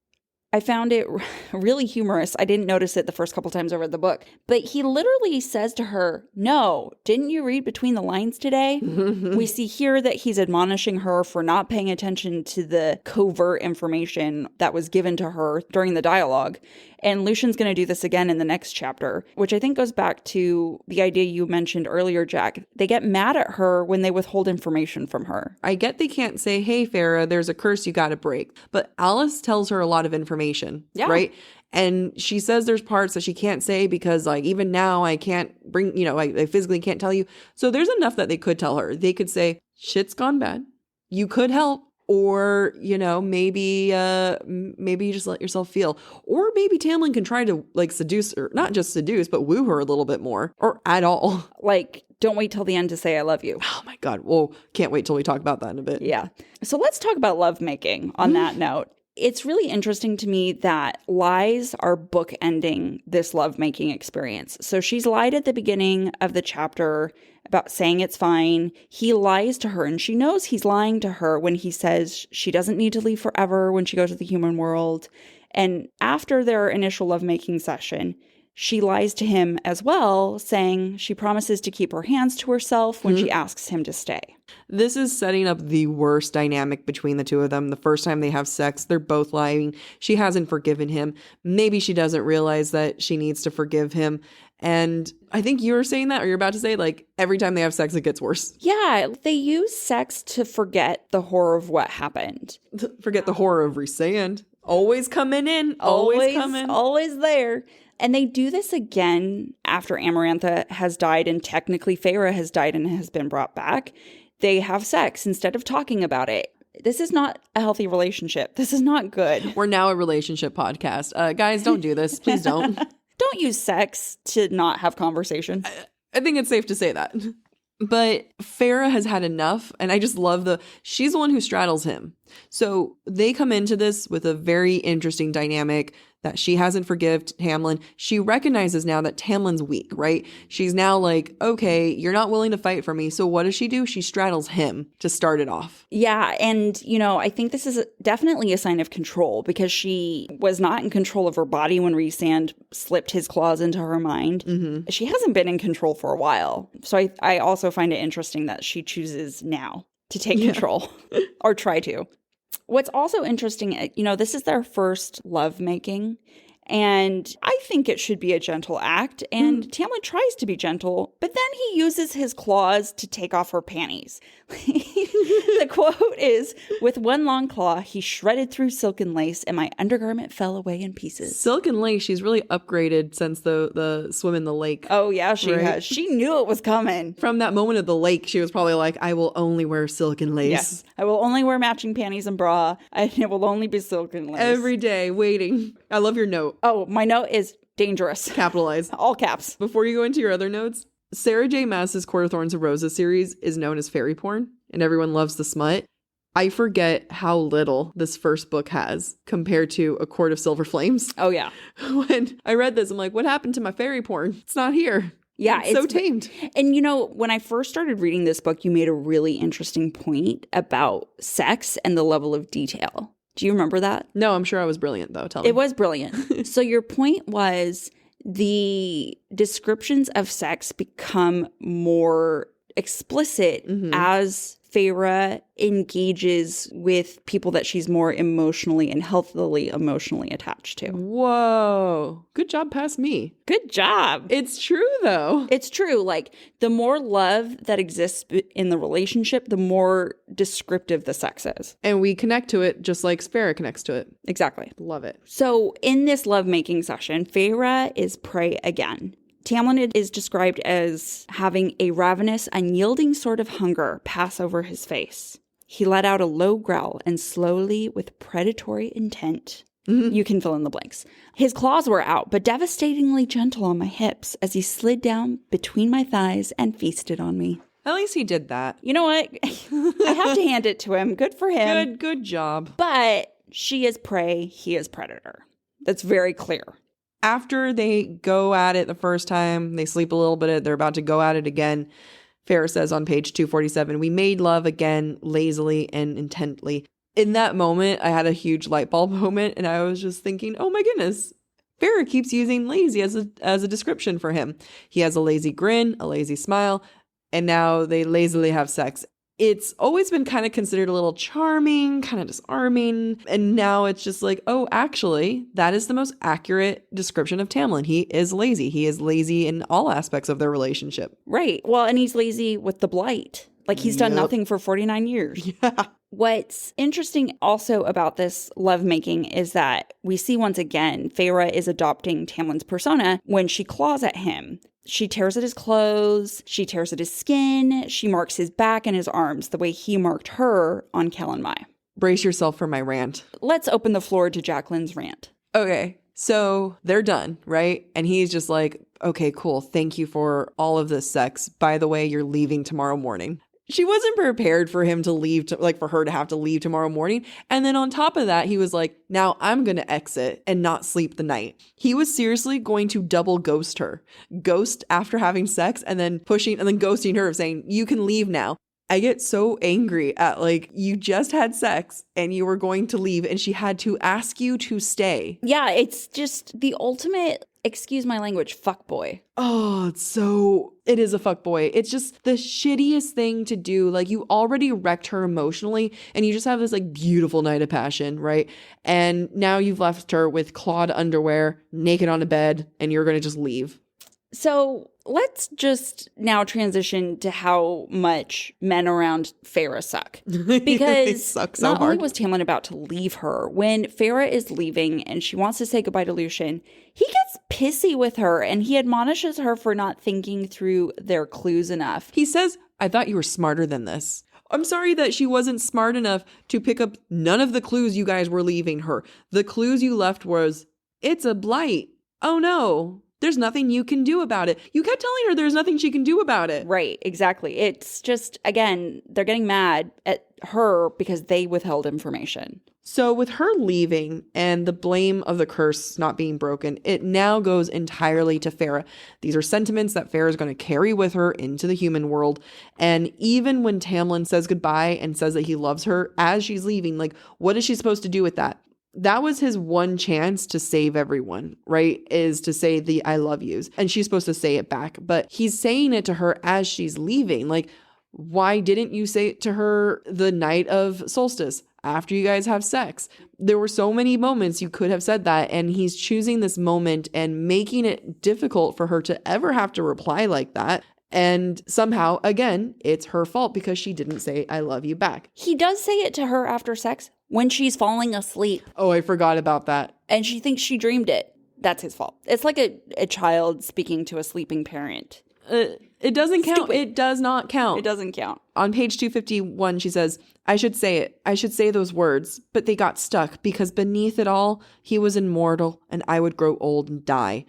I found it really humorous. I didn't notice it the first couple times I read the book. But he literally says to her, "No, didn't you read between the lines today?" We see here that he's admonishing her for not paying attention to the covert information that was given to her during the dialogue. And Lucian's going to do this again in the next chapter, which I think goes back to the idea you mentioned earlier, Jack. They get mad at her when they withhold information from her. I get they can't say, "Hey, Feyre, there's a curse you got to break." But Alice tells her a lot of information, right? And she says there's parts that she can't say because like even now I can't bring, I physically can't tell you. So there's enough that they could tell her. They could say, "Shit's gone bad. You could help." Or, maybe you just let yourself feel. Or maybe Tamlin can try to like seduce, or not just seduce, but woo her a little bit more. Or at all. Like, don't wait till the end to say I love you. Oh my God. Well, can't wait till we talk about that in a bit. Yeah. So let's talk about lovemaking on that note. It's really interesting to me that lies are bookending this lovemaking experience. So she's lied at the beginning of the chapter about saying it's fine. He lies to her, and she knows he's lying to her when he says she doesn't need to leave forever when she goes to the human world. And after their initial lovemaking session, she lies to him as well, saying she promises to keep her hands to herself when she asks him to stay. This is setting up the worst dynamic between the two of them. The first time they have sex, they're both lying. She hasn't forgiven him. Maybe she doesn't realize that she needs to forgive him. And I think you were saying that, or you're about to say, like, every time they have sex, it gets worse. Yeah, they use sex to forget the horror of what happened. Forget the horror of Rhysand. Always coming in. Always coming. Always there. And they do this again after Amarantha has died and technically Feyre has died and has been brought back. They have sex instead of talking about it. This is not a healthy relationship. This is not good. We're now a relationship podcast. Guys, don't do this. Please don't. Don't use sex to not have conversation. I think it's safe to say that. But Feyre has had enough, and I just love she's the one who straddles him. So they come into this with a very interesting dynamic that she hasn't forgiven Tamlin. She recognizes now that Tamlin's weak, right? She's now like, okay, you're not willing to fight for me. So what does she do? She straddles him to start it off. Yeah. And, I think this is definitely a sign of control because she was not in control of her body when Rhysand slipped his claws into her mind. Mm-hmm. She hasn't been in control for a while. So I also find it interesting that she chooses now to take control or try to. What's also interesting, this is their first lovemaking, and I think it should be a gentle act, and Tamlin tries to be gentle, but then he uses his claws to take off her panties. The quote is, "With one long claw, he shredded through silk and lace, and my undergarment fell away in pieces." Silk and lace, she's really upgraded since the swim in the lake. Oh, yeah, she has. She knew it was coming. From that moment of the lake, she was probably like, I will only wear silk and lace. Yes, I will only wear matching panties and bra, and it will only be silk and lace. Every day, waiting. I love your note. Oh, my note is dangerous. Capitalized. All caps. Before you go into your other notes, Sarah J. Maas's Court of Thorns and Roses series is known as fairy porn, and everyone loves the smut. I forget how little this first book has compared to A Court of Silver Flames. Oh, yeah. When I read this, I'm like, what happened to my fairy porn? It's not here. Yeah. It's so tamed. And, when I first started reading this book, you made a really interesting point about sex and the level of detail. Do you remember that? No, I'm sure I was brilliant, though. Tell me. It was brilliant. So your point was the descriptions of sex become more explicit as Feyre engages with people that she's more emotionally and healthily emotionally attached to. Whoa. Good job past me. Good job. It's true, though. It's true. Like, the more love that exists in the relationship, the more descriptive the sex is. And we connect to it just like Feyre connects to it. Exactly. Love it. So in this lovemaking session, Feyre is prey again. Tamlin is described as having a ravenous, unyielding sort of hunger pass over his face. He let out a low growl and slowly, with predatory intent, you can fill in the blanks. His claws were out, but devastatingly gentle on my hips as he slid down between my thighs and feasted on me. At least he did that. You know what? I have to hand it to him. Good for him. Good job. But she is prey, he is predator. That's very clear. After they go at it the first time, they sleep a little bit, they're about to go at it again. Feyre says on page 247, "We made love again, lazily and intently." In that moment, I had a huge light bulb moment, and I was just thinking, oh my goodness, Feyre keeps using lazy as a description for him. He has a lazy grin, a lazy smile, and now they lazily have sex. It's always been kind of considered a little charming, kind of disarming. And now it's just like, oh, actually, that is the most accurate description of Tamlin. He is lazy. He is lazy in all aspects of their relationship. Right. Well, and he's lazy with the blight. Like, he's done nothing for 49 years. Yeah. What's interesting also about this lovemaking is that we see once again, Feyre is adopting Tamlin's persona when she claws at him. She tears at his clothes, she tears at his skin, she marks his back and his arms the way he marked her on Kellan Mai. Brace yourself for my rant. Let's open the floor to Jacqueline's rant. Okay, so they're done, right? And he's just like, okay, cool. Thank you for all of this sex. By the way, you're leaving tomorrow morning. She wasn't prepared for him to leave, for her to have to leave tomorrow morning. And then on top of that, he was like, now I'm going to exit and not sleep the night. He was seriously going to double ghost her. Ghost after having sex and then ghosting her, saying, you can leave now. I get so angry at you just had sex and you were going to leave and she had to ask you to stay. Yeah, it's just the ultimate, excuse my language, fuckboy. Oh, it is a fuckboy. It's just the shittiest thing to do. You already wrecked her emotionally and you just have this beautiful night of passion, right? And now you've left her with clawed underwear, naked on a bed, and you're going to just leave. So let's just now transition to how much men around Feyre suck. Because suck so not hard. only was Tamlin about to leave her, when Feyre is leaving and she wants to say goodbye to Lucien, he gets pissy with her and he admonishes her for not thinking through their clues enough. He says, I thought you were smarter than this. I'm sorry that she wasn't smart enough to pick up none of the clues you guys were leaving her. The clues you left was, it's a blight. Oh no. There's nothing you can do about it. You kept telling her there's nothing she can do about it. Right, exactly. It's just, again, they're getting mad at her because they withheld information. So with her leaving and the blame of the curse not being broken, it now goes entirely to Feyre. These are sentiments that Feyre is going to carry with her into the human world. And even when Tamlin says goodbye and says that he loves her as she's leaving, like, what is she supposed to do with that? That was his one chance to save everyone, right? Is to say the I love yous. And she's supposed to say it back. But he's saying it to her as she's leaving. Like, why didn't you say it to her the night of solstice? After you guys have sex? There were so many moments you could have said that, and he's choosing this moment and making it difficult for her to ever have to reply like that. And somehow, again, it's her fault because she didn't say I love you back. He does say it to her after sex when she's falling asleep. Oh, I forgot about that. And she thinks she dreamed it. That's his fault. It's like a child speaking to a sleeping parent. It doesn't count. Stupid. It does not count. It doesn't count. On page 251, she says, I should say it. I should say those words, but they got stuck because beneath it all, he was immortal and I would grow old and die.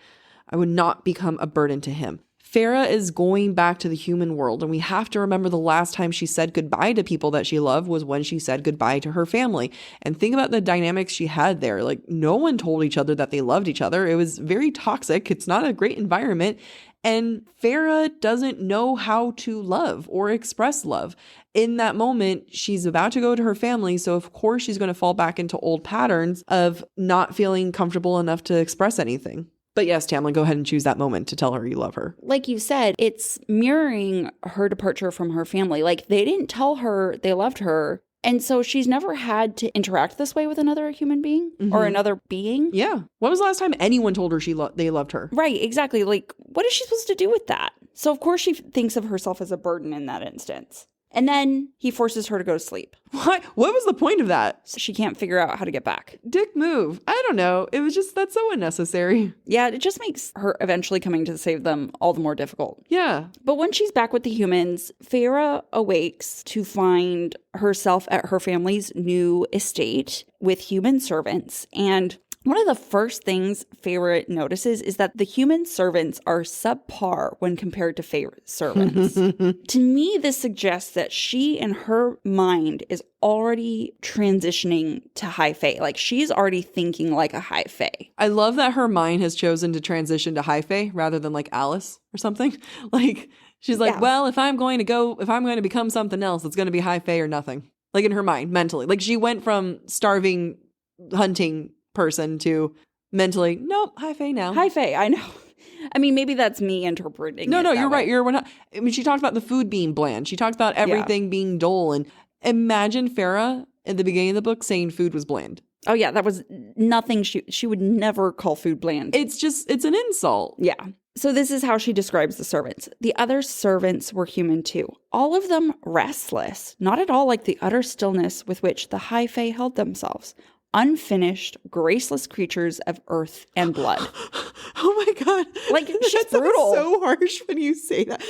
I would not become a burden to him. Feyre is going back to the human world, and we have to remember the last time she said goodbye to people that she loved was when she said goodbye to her family. And think about the dynamics she had there. Like, no one told each other that they loved each other. It was very toxic. It's not a great environment. And Feyre doesn't know how to love or express love. In that moment, she's about to go to her family, so of course she's going to fall back into old patterns of not feeling comfortable enough to express anything. But yes, Tamlin, go ahead and choose that moment to tell her you love her. Like you said, it's mirroring her departure from her family. Like, they didn't tell her they loved her. And so she's never had to interact this way with another human being or another being. Yeah. When was the last time anyone told her they loved her? Right, exactly. Like, what is she supposed to do with that? So, of course, she thinks of herself as a burden in that instance. And then he forces her to go to sleep. What was the point of that? So she can't figure out how to get back. Dick move. I don't know. It was just, that's so unnecessary. Yeah, it just makes her eventually coming to save them all the more difficult. Yeah. But when she's back with the humans, Feyre awakes to find herself at her family's new estate with human servants. And one of the first things Feyre notices is that the human servants are subpar when compared to Feyre's servants. To me, this suggests that she, in her mind, is already transitioning to high fae. Like, she's already thinking like a high fae. I love that her mind has chosen to transition to high fae rather than like Alice or something. Like, she's like, well, if I'm going to become something else, it's going to be high fae or nothing. Like, in her mind, mentally. Like, she went from starving, hunting person to mentally, nope, high fae now. High fae, I know. I mean, maybe that's me interpreting. No, you're right. We're not. I mean, she talked about the food being bland. She talked about everything being dull. And imagine Feyre at the beginning of the book saying food was bland. Oh yeah, that was nothing. She would never call food bland. It's an insult. Yeah. So this is how she describes the servants. The other servants were human too. All of them restless, not at all like the utter stillness with which the high fae held themselves. Unfinished, graceless creatures of earth and blood. Oh my God. Like, she's brutal. So harsh when you say that.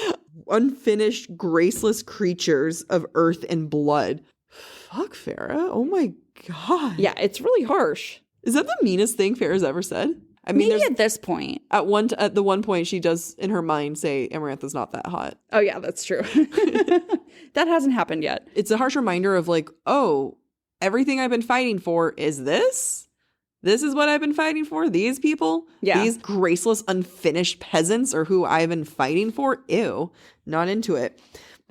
Unfinished, graceless creatures of earth and blood. Fuck, Feyre. Oh my God. Yeah, it's really harsh. Is that the meanest thing Feyre's ever said? I mean, maybe at this point. At the one point, she does in her mind say Amarantha's not that hot. Oh yeah, that's true. That hasn't happened yet. It's a harsh reminder of like, oh, everything I've been fighting for is this? This is what I've been fighting for? These people? Yeah. These graceless, unfinished peasants are who I've been fighting for? Ew. Not into it.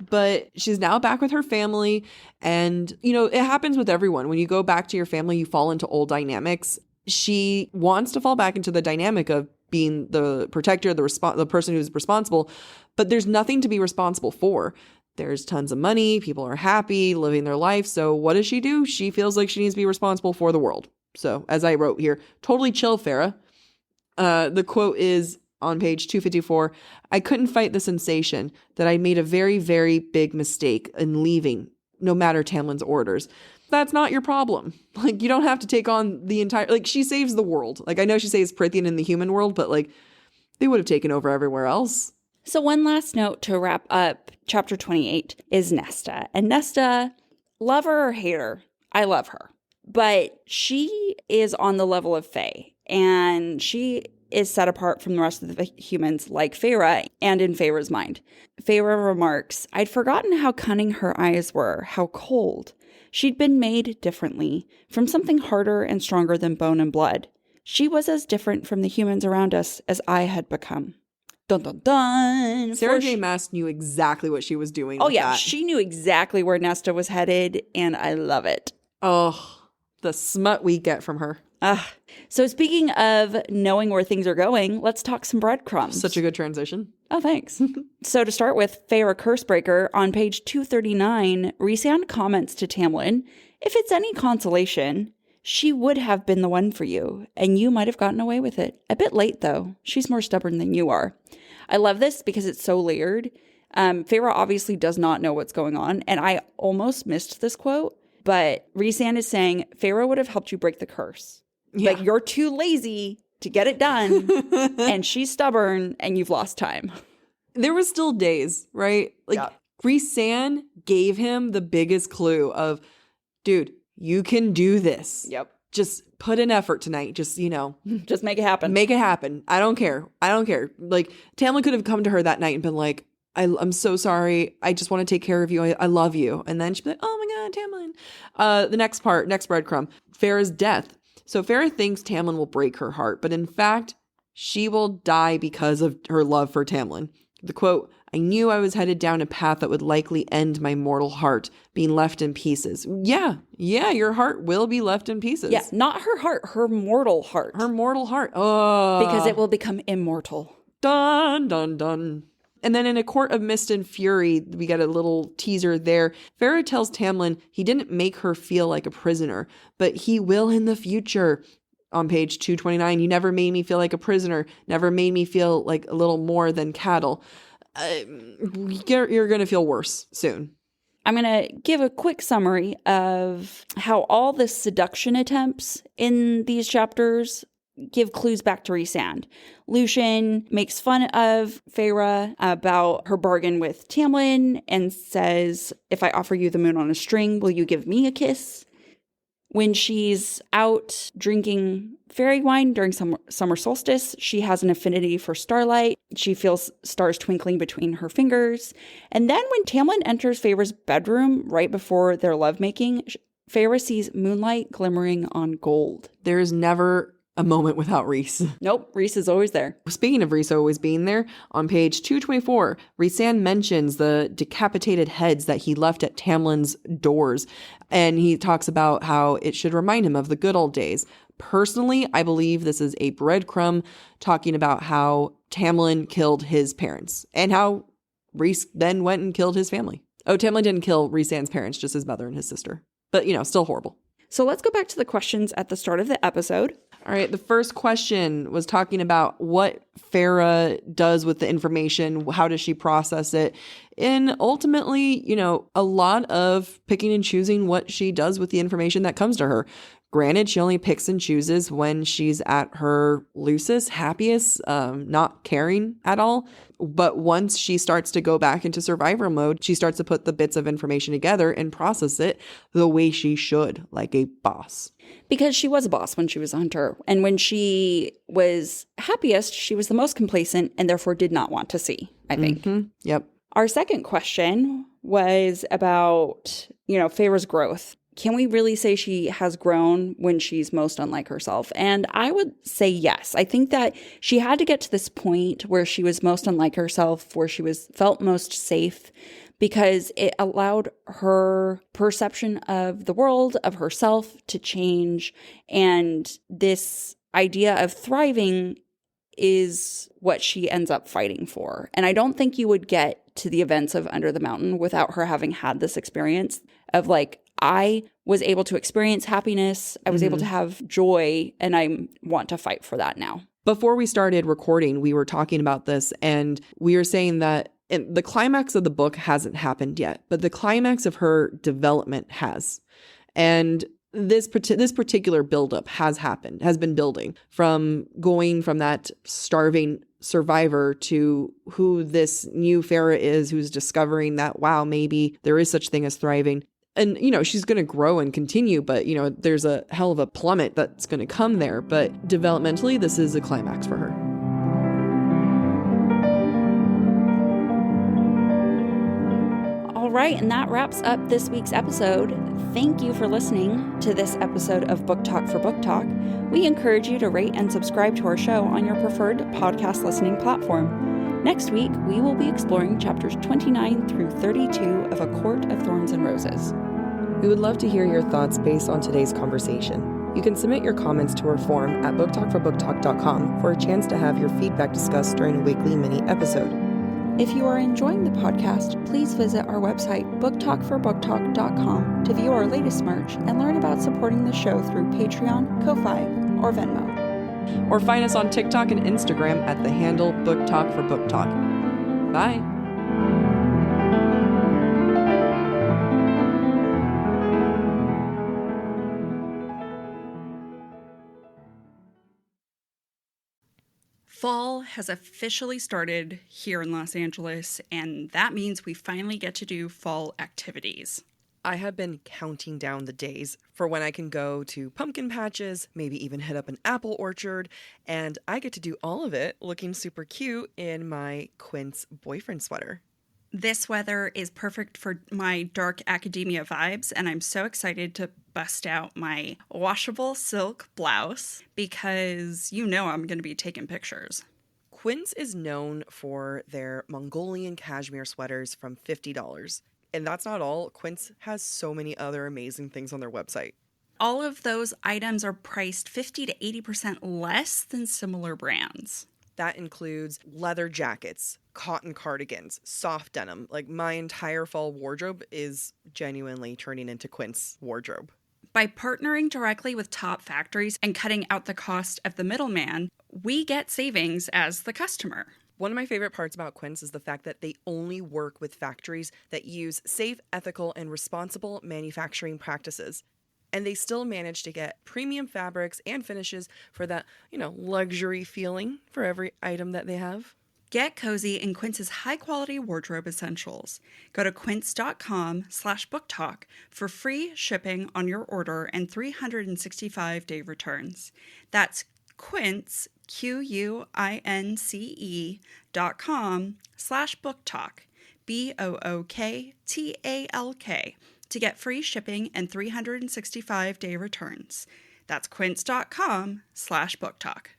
But she's now back with her family. And, you know, it happens with everyone. When you go back to your family, you fall into old dynamics. She wants to fall back into the dynamic of being the protector, the person who's responsible. But there's nothing to be responsible for. There's tons of money. People are happy living their life. So what does she do? She feels like she needs to be responsible for the world. So as I wrote here, totally chill, Feyre. The quote is on page 254. I couldn't fight the sensation that I made a very, very big mistake in leaving, no matter Tamlin's orders. That's not your problem. Like, you don't have to take on the entire, like, she saves the world. Like, I know she saves Prythian in the human world, but like, they would have taken over everywhere else. So one last note to wrap up chapter 28 is Nesta. And Nesta, love her or hate her, I love her. But she is on the level of Fae. And she is set apart from the rest of the humans like Feyre and in Feyre's mind. Feyre remarks, I'd forgotten how cunning her eyes were, how cold. She'd been made differently, from something harder and stronger than bone and blood. She was as different from the humans around us as I had become. Dun dun dun. Sarah J. Maas knew exactly what she was doing. Oh, yeah. She knew exactly where Nesta was headed, and I love it. Oh, the smut we get from her. So speaking of knowing where things are going, let's talk some breadcrumbs. Such a good transition. Oh, thanks. So to start with, Feyre Cursebreaker, on page 239, Rhysand comments to Tamlin, if it's any consolation, she would have been the one for you, and you might have gotten away with it. A bit late, though. She's more stubborn than you are. I love this because it's so layered. Feyre obviously does not know what's going on, and I almost missed this quote, but Rhysand is saying, Feyre would have helped you break the curse. Yeah. But you're too lazy to get it done, and she's stubborn, and you've lost time. There was still days, right? Rhysand gave him the biggest clue of, dude, you can do this. Yep. Just put in effort tonight. Just, just make it happen. Make it happen. I don't care. Like, Tamlin could have come to her that night and been like, I'm so sorry. I just want to take care of you. I love you. And then she'd be like, oh my God, Tamlin. The next breadcrumb, Feyre's death. So Feyre thinks Tamlin will break her heart, but in fact, she will die because of her love for Tamlin. The quote, I knew I was headed down a path that would likely end my mortal heart, being left in pieces. Yeah, your heart will be left in pieces. Yeah, not her heart, her mortal heart. Her mortal heart. Oh. Because it will become immortal. Dun, dun, dun. And then in A Court of Mist and Fury, we get a little teaser there. Feyre tells Tamlin he didn't make her feel like a prisoner, but he will in the future. On page 229, you never made me feel like a prisoner, never made me feel like a little more than cattle. You're going to feel worse soon. I'm going to give a quick summary of how all the seduction attempts in these chapters give clues back to Rhysand. Lucian makes fun of Feyre about her bargain with Tamlin and says, if I offer you the moon on a string, will you give me a kiss? When she's out drinking fairy wine during summer solstice, she has an affinity for starlight. She feels stars twinkling between her fingers. And then when Tamlin enters Feyre's bedroom right before their lovemaking, Feyre sees moonlight glimmering on gold. There is never a moment without Rhys. Nope, Rhys is always there. Speaking of Rhys always being there, on page 224, Rhysand mentions the decapitated heads that he left at Tamlin's doors. And he talks about how it should remind him of the good old days. Personally, I believe this is a breadcrumb talking about how Tamlin killed his parents and how Rhys then went and killed his family. Oh, Tamlin didn't kill Rhysand's parents, just his mother and his sister. But, still horrible. So let's go back to the questions at the start of the episode. All right, the first question was talking about what Feyre does with the information, how does she process it, and ultimately, a lot of picking and choosing what she does with the information that comes to her. Granted, she only picks and chooses when she's at her loosest, happiest, not caring at all. But once she starts to go back into survivor mode, she starts to put the bits of information together and process it the way she should, like a boss. Because she was a boss when she was a hunter. And when she was happiest, she was the most complacent and therefore did not want to see, I think. Mm-hmm. Yep. Our second question was about, Feyre's growth. Can we really say she has grown when she's most unlike herself? And I would say yes. I think that she had to get to this point where she was most unlike herself, where she felt most safe, because it allowed her perception of the world, of herself, to change. And this idea of thriving is what she ends up fighting for. And I don't think you would get to the events of Under the Mountain without her having had this experience of I was able to experience happiness, I was able to have joy, and I want to fight for that now. Before we started recording, we were talking about this, and we were saying that the climax of the book hasn't happened yet, but the climax of her development has. And this particular buildup has been building from going from that starving survivor to who this new Feyre is, who's discovering that, wow, maybe there is such thing as thriving. And, she's going to grow and continue, but, there's a hell of a plummet that's going to come there. But developmentally, this is a climax for her. All right, and that wraps up this week's episode. Thank you for listening to this episode of Book Talk for Book Talk. We encourage you to rate and subscribe to our show on your preferred podcast listening platform. Next week, we will be exploring chapters 29 through 32 of A Court of Thorns and Roses. We would love to hear your thoughts based on today's conversation. You can submit your comments to our form at booktalkforbooktalk.com for a chance to have your feedback discussed during a weekly mini episode. If you are enjoying the podcast, please visit our website, booktalkforbooktalk.com, to view our latest merch and learn about supporting the show through Patreon, Ko-Fi, or Venmo. Or find us on TikTok and Instagram at the handle Book Talk for Book Talk. Bye. Fall has officially started here in Los Angeles, and that means we finally get to do fall activities. I have been counting down the days for when I can go to pumpkin patches, maybe even hit up an apple orchard, and I get to do all of it looking super cute in my Quince boyfriend sweater. This weather is perfect for my dark academia vibes, and I'm so excited to bust out my washable silk blouse because you know I'm going to be taking pictures. Quince is known for their Mongolian cashmere sweaters from $50. And that's not all. Quince has so many other amazing things on their website. All of those items are priced 50 to 80% less than similar brands. That includes leather jackets, cotton cardigans, soft denim. Like, my entire fall wardrobe is genuinely turning into Quince wardrobe. By partnering directly with top factories and cutting out the cost of the middleman, we get savings as the customer. One of my favorite parts about Quince is the fact that they only work with factories that use safe, ethical, and responsible manufacturing practices. And they still manage to get premium fabrics and finishes for that, luxury feeling for every item that they have. Get cozy in Quince's high-quality wardrobe essentials. Go to quince.com/booktalk for free shipping on your order and 365-day returns. That's Quince, QUINCE.com/booktalk, BOOKTALK, to get free shipping and 365-day returns. That's quince.com/booktalk.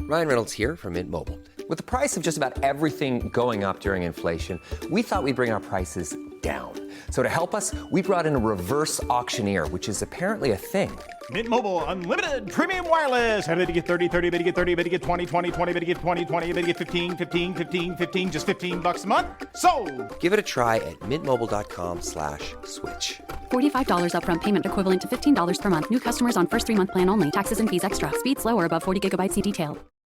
Ryan Reynolds here from Mint Mobile. With the price of just about everything going up during inflation, we thought we'd bring our prices down. So to help us, we brought in a reverse auctioneer, which is apparently a thing. Mint Mobile Unlimited Premium Wireless. How to get 30, 30, bit to get 30, bit to get 20, 20, 20, bit to get 20, 20, bit to get 15, 15, 15, 15, just $15 a month? Sold! Give it a try at mintmobile.com/switch. $45 upfront payment equivalent to $15 per month. New customers on first 3-month plan only. Taxes and fees extra. Speed slower above 40 gigabytes per detail.